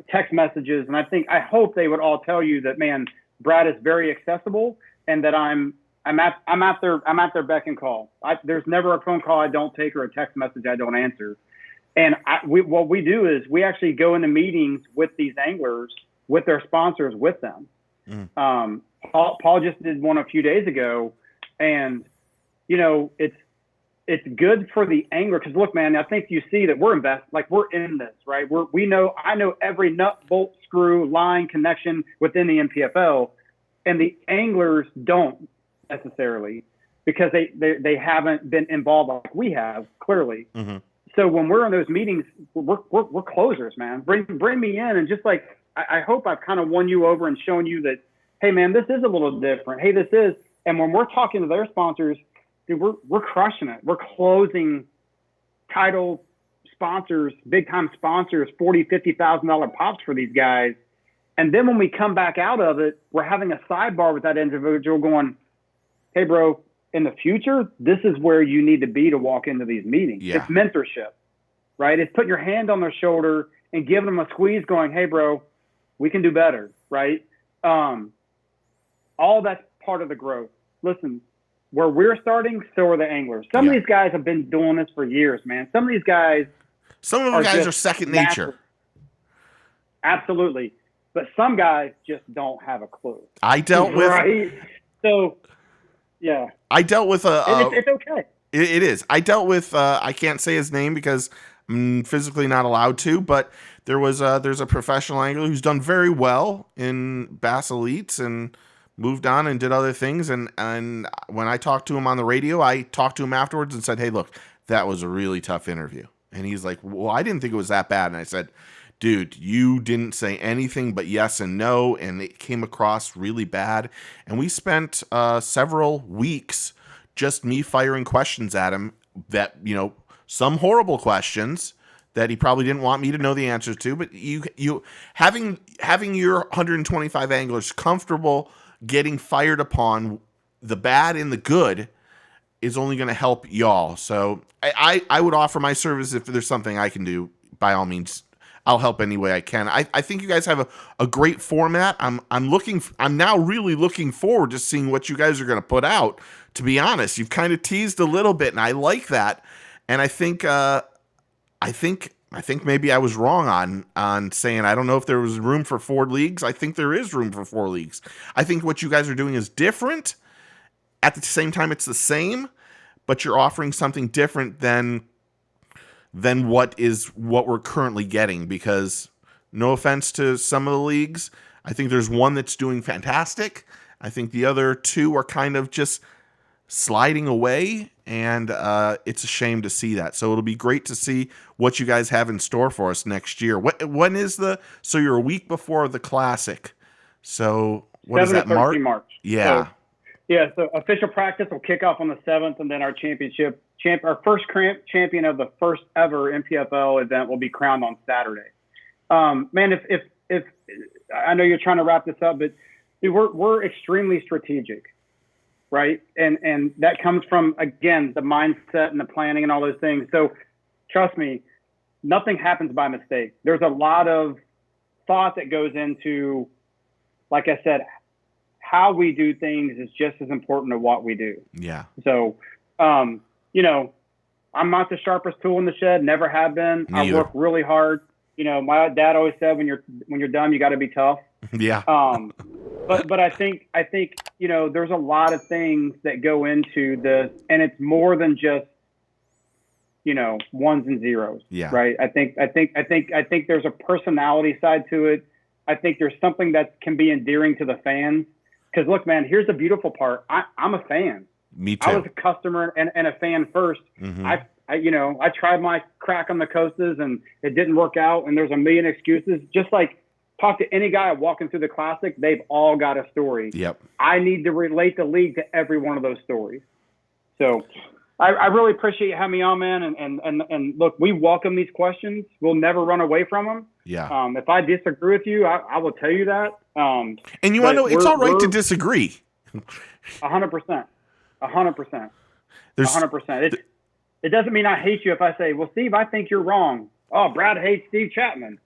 Speaker 3: text messages. And I hope they would all tell you that, man, Brad is very accessible, and that I'm at their beck and call. There's never a phone call I don't take or a text message I don't answer. And what we do is we actually go into meetings with these anglers, with their sponsors, with them. Mm. Paul just did one a few days ago, and it's good for the angler because look, man, I think you see that we're in this, right? I know every nut, bolt, screw, line, connection within the Npfl, and the anglers don't necessarily because they haven't been involved like we have, clearly. Mm-hmm. So when we're in those meetings, we're closers, man. Bring me in, and just like I hope I've kind of won you over and shown you that, hey man, this is a little different. Hey, this is, and when we're talking to their sponsors, dude, we're crushing it. We're closing title sponsors, big time sponsors, $40,000, $50,000 pops for these guys. And then when we come back out of it, we're having a sidebar with that individual going, hey bro, in the future, this is where you need to be to walk into these meetings. Yeah. It's mentorship, right? It's putting your hand on their shoulder and giving them a squeeze going, hey bro, we can do better, right? All that's part of the growth. Listen, where we're starting, so are the anglers. Some of these guys have been doing this for years, man. Some of these guys
Speaker 2: are second nature.
Speaker 3: Absolutely. But some guys just don't have a clue.
Speaker 2: I dealt with.
Speaker 3: Right? So, Yeah.
Speaker 2: I dealt with
Speaker 3: It's okay.
Speaker 2: It is. I dealt with I can't say his name because I'm physically not allowed to, but there's a professional angler who's done very well in Bass Elites and moved on and did other things. And when I talked to him on the radio, I talked to him afterwards and said, "Hey, look, that was a really tough interview." And he's like, "Well, I didn't think it was that bad." And I said, "Dude, you didn't say anything but yes and no, and it came across really bad." And we spent several weeks just me firing questions at him that, some horrible questions that he probably didn't want me to know the answers to, but you having your 125 anglers comfortable getting fired upon the bad and the good is only going to help y'all. So I would offer my service if there's something I can do. By all means, I'll help any way I can. I think you guys have a great format. I'm now really looking forward to seeing what you guys are going to put out. To be honest, you've kind of teased a little bit, and I like that. And I think maybe I was wrong on saying I don't know if there was room for 4 leagues. I think there is room for 4 leagues. I think what you guys are doing is different. At the same time, it's the same, but you're offering something different than what we're currently getting. Because no offense to some of the leagues, I think there's one that's doing fantastic. I think the other 2 are kind of just sliding away, and it's a shame to see that. So it'll be great to see what you guys have in store for us next year. When is so you're a week before the Classic. So what is that, March? Yeah.
Speaker 3: So official practice will kick off on the 7th, and then our our first champion of the first ever Npfl event will be crowned on Saturday. Man, if I know you're trying to wrap this up, but dude, we're extremely strategic. Right. And that comes from, again, the mindset and the planning and all those things. So trust me, nothing happens by mistake. There's a lot of thought that goes into, like I said, how we do things is just as important to what we do. Yeah. So, I'm not the sharpest tool in the shed, never have been. I work really hard. My dad always said, when you're dumb, you got to be tough. Yeah. But I think there's a lot of things that go into this, and it's more than just ones and zeros. Yeah. Right. I think there's a personality side to it. I think there's something that can be endearing to the fans. Because look, man, here's the beautiful part. I'm a fan. Me too. I was a customer and a fan first. Mm-hmm. I tried my crack on the coasters and it didn't work out, and there's a million excuses. Just like, talk to any guy walking through the Classic, they've all got a story. Yep. I need to relate the league to every one of those stories. So I really appreciate you having me on, man. And look, we welcome these questions. We'll never run away from them. Yeah. If I disagree with you, I will tell you that. And
Speaker 2: you want to know, it's all right to disagree.
Speaker 3: 100%. 100%. 100%. It doesn't mean I hate you if I say, well, Steve, I think you're wrong. Oh, Brad hates Steve Chapman.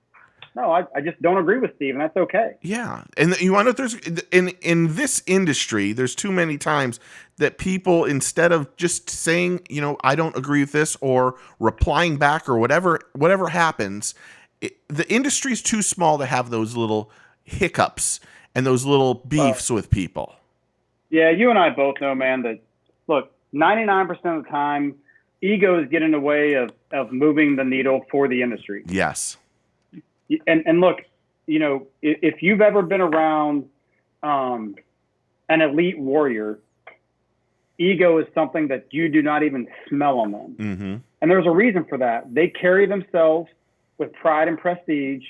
Speaker 3: No, I just don't agree with Steve, and that's okay.
Speaker 2: Yeah, and you want to know, there's in this industry, there's too many times that people, instead of just saying, I don't agree with this, or replying back, or whatever happens, the industry's too small to have those little hiccups and those little beefs with people.
Speaker 3: Yeah, you and I both know, man, that, look, 99% of the time, egos get in the way of moving the needle for the industry. Yes. And look, if you've ever been around an elite warrior, ego is something that you do not even smell on them. Mm-hmm. And there's a reason for that. They carry themselves with pride and prestige,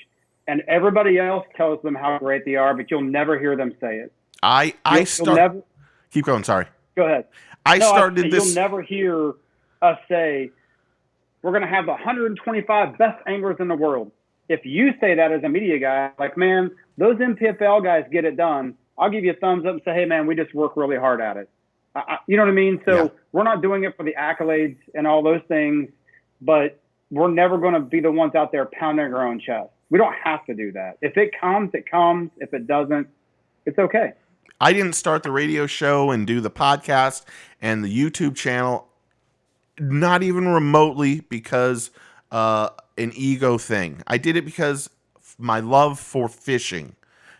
Speaker 3: and everybody else tells them how great they are, but you'll never hear them say it.
Speaker 2: Keep going. Sorry.
Speaker 3: Go ahead. You'll never hear us say, we're going to have the 125 best anglers in the world. If you say that as a media guy, like, man, those Npfl guys get it done, I'll give you a thumbs up and say, hey, man, we just work really hard at it. You know what I mean? So We're not doing it for the accolades and all those things, but we're never going to be the ones out there pounding our own chest. We don't have to do that. If it comes, it comes. If it doesn't, it's okay.
Speaker 2: I didn't start the radio show and do the podcast and the YouTube channel, not even remotely because an ego thing. I did it because my love for fishing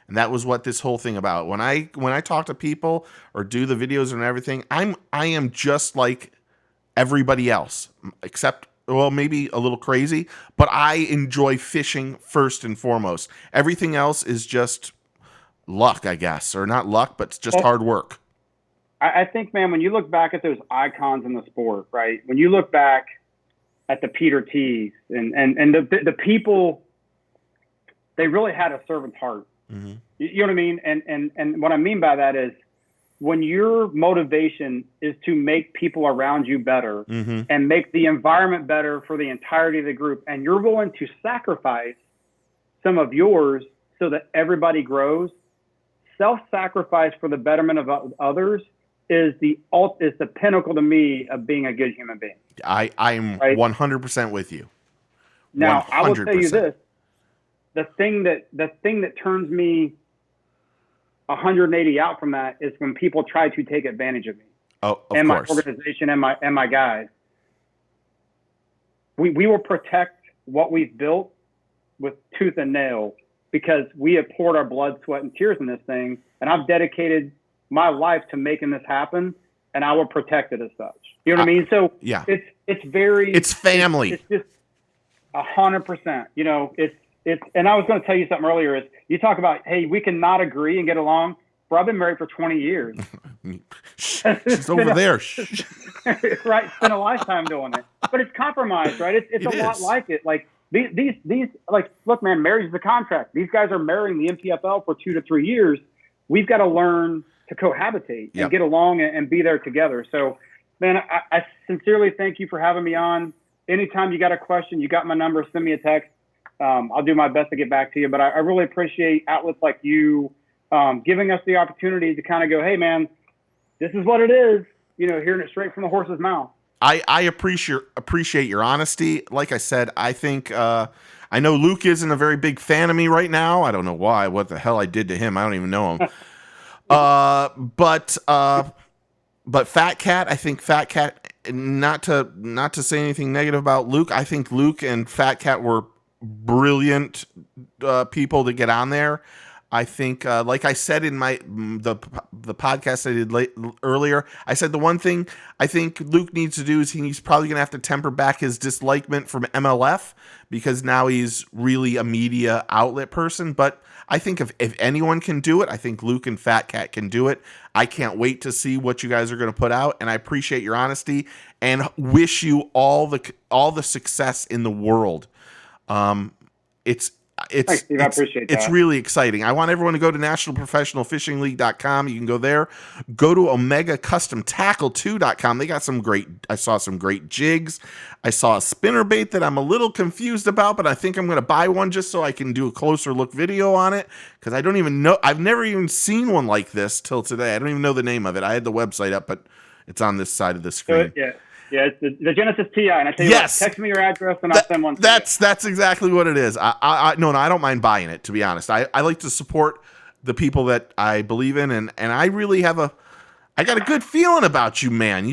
Speaker 2: And that was what this whole thing about. When I talk to people or do the videos and everything, I am just like everybody else, except, well, maybe a little crazy, but I enjoy fishing first and foremost. Everything else is just luck, I guess, or not luck, but just hard work.
Speaker 3: I think, man, when you look back at those icons in the sport, right? When you look back at the Peter T's and the people, they really had a servant's heart.
Speaker 2: Mm-hmm.
Speaker 3: You know what I mean? And what I mean by that is when your motivation is to make people around you better
Speaker 2: mm-hmm.
Speaker 3: and make the environment better for the entirety of the group, and you're willing to sacrifice some of yours so that everybody grows, self-sacrifice for the betterment of others is the pinnacle to me of being a good human being.
Speaker 2: I'm right? 100% with you.
Speaker 3: Now,
Speaker 2: 100%.
Speaker 3: I will tell you this. The thing that turns me 180 out from that is when people try to take advantage of me.
Speaker 2: Oh, of
Speaker 3: and
Speaker 2: course.
Speaker 3: My organization and my guys. We will protect what we've built with tooth and nail because we have poured our blood, sweat, and tears in this thing, and I've dedicated my life to making this happen, and I will protect it as such. You know what I mean? So
Speaker 2: yeah,
Speaker 3: it's
Speaker 2: family.
Speaker 3: It's just 100%. You know, it's. And I was going to tell you something earlier. Is you talk about, hey, we can not agree and get along. Bro, I've been married for 20 years.
Speaker 2: She's over there.
Speaker 3: Right, spent a lifetime doing it. But it's compromise, right? It's a lot like it. Like these like, look, man, marriage is a contract. These guys are marrying the Npfl for 2 to 3 years. We've got to learn to cohabitate and get along and be there together. So, man, I sincerely thank you for having me on. Anytime you got a question, you got my number, send me a text. I'll do my best to get back to you, but I really appreciate outlets like you giving us the opportunity to kind of go, hey, man, this is what it is, you know, hearing it straight from the horse's mouth.
Speaker 2: I appreciate your honesty. Like I said, I think I know Luke isn't a very big fan of me right now. I don't know why. What the hell I did to him. I don't even know him. But Fat Cat, I think Fat Cat, not to say anything negative about Luke, I think Luke and Fat Cat were brilliant people to get on there. I think, like I said in the podcast I did earlier, I said the one thing I think Luke needs to do is he's probably going to have to temper back his dislikement from MLF because now he's really a media outlet person. But I think if anyone can do it, I think Luke and Fat Cat can do it. I can't wait to see what you guys are going to put out, and I appreciate your honesty and wish you all the success in the world. Thanks, Steve, I appreciate that. It's really exciting. I want everyone to go to nationalprofessionalfishingleague.com. You can go there. Go to omegacustomtackle2.com. They got I saw some great jigs. I saw a spinnerbait that I'm a little confused about, but I think I'm going to buy one just so I can do a closer look video on it because I don't even know. I've never even seen one like this till today. I don't even know the name of it. I had the website up, but it's on this side of the screen.
Speaker 3: Yeah, it's the Genesis TI, and I tell you what, text me your address and I'll send one to you.
Speaker 2: That's exactly what it is. I don't mind buying it, to be honest. I like to support the people that I believe in, and I really I got a good feeling about you, man.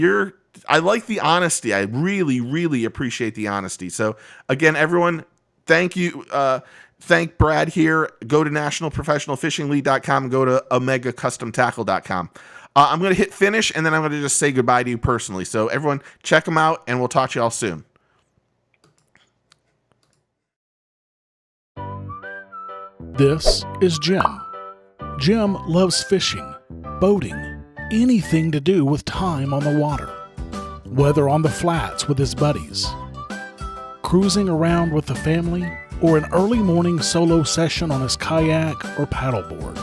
Speaker 2: I like the honesty. I really, really appreciate the honesty. So again, everyone, thank you. Thank Brad here. Go to nationalprofessionalfishingleague.com and go to omegacustomtackle.com. I'm going to hit finish, and then I'm going to just say goodbye to you personally. So everyone, check them out, and we'll talk to y'all soon.
Speaker 4: This is Jim. Jim loves fishing, boating, anything to do with time on the water. Whether on the flats with his buddies, cruising around with the family, or an early morning solo session on his kayak or paddleboard.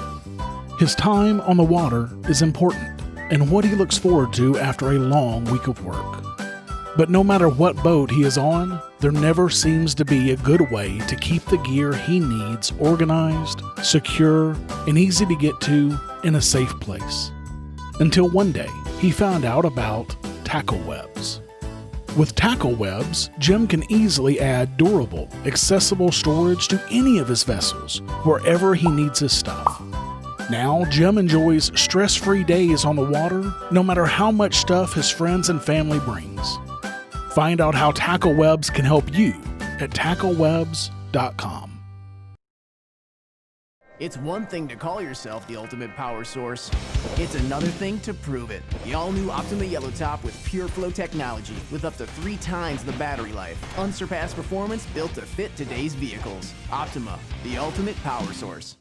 Speaker 4: His time on the water is important and what he looks forward to after a long week of work. But no matter what boat he is on, there never seems to be a good way to keep the gear he needs organized, secure, and easy to get to in a safe place. Until one day, he found out about tackle webs. With tackle webs, Jim can easily add durable, accessible storage to any of his vessels, wherever he needs his stuff. Now, Jim enjoys stress-free days on the water, no matter how much stuff his friends and family brings. Find out how tackle webs can help you at tacklewebs.com.
Speaker 5: It's one thing to call yourself the ultimate power source. It's another thing to prove it. The all-new Optima Yellow Top with pure flow technology with up to 3 times the battery life. Unsurpassed performance built to fit today's vehicles. Optima, the ultimate power source.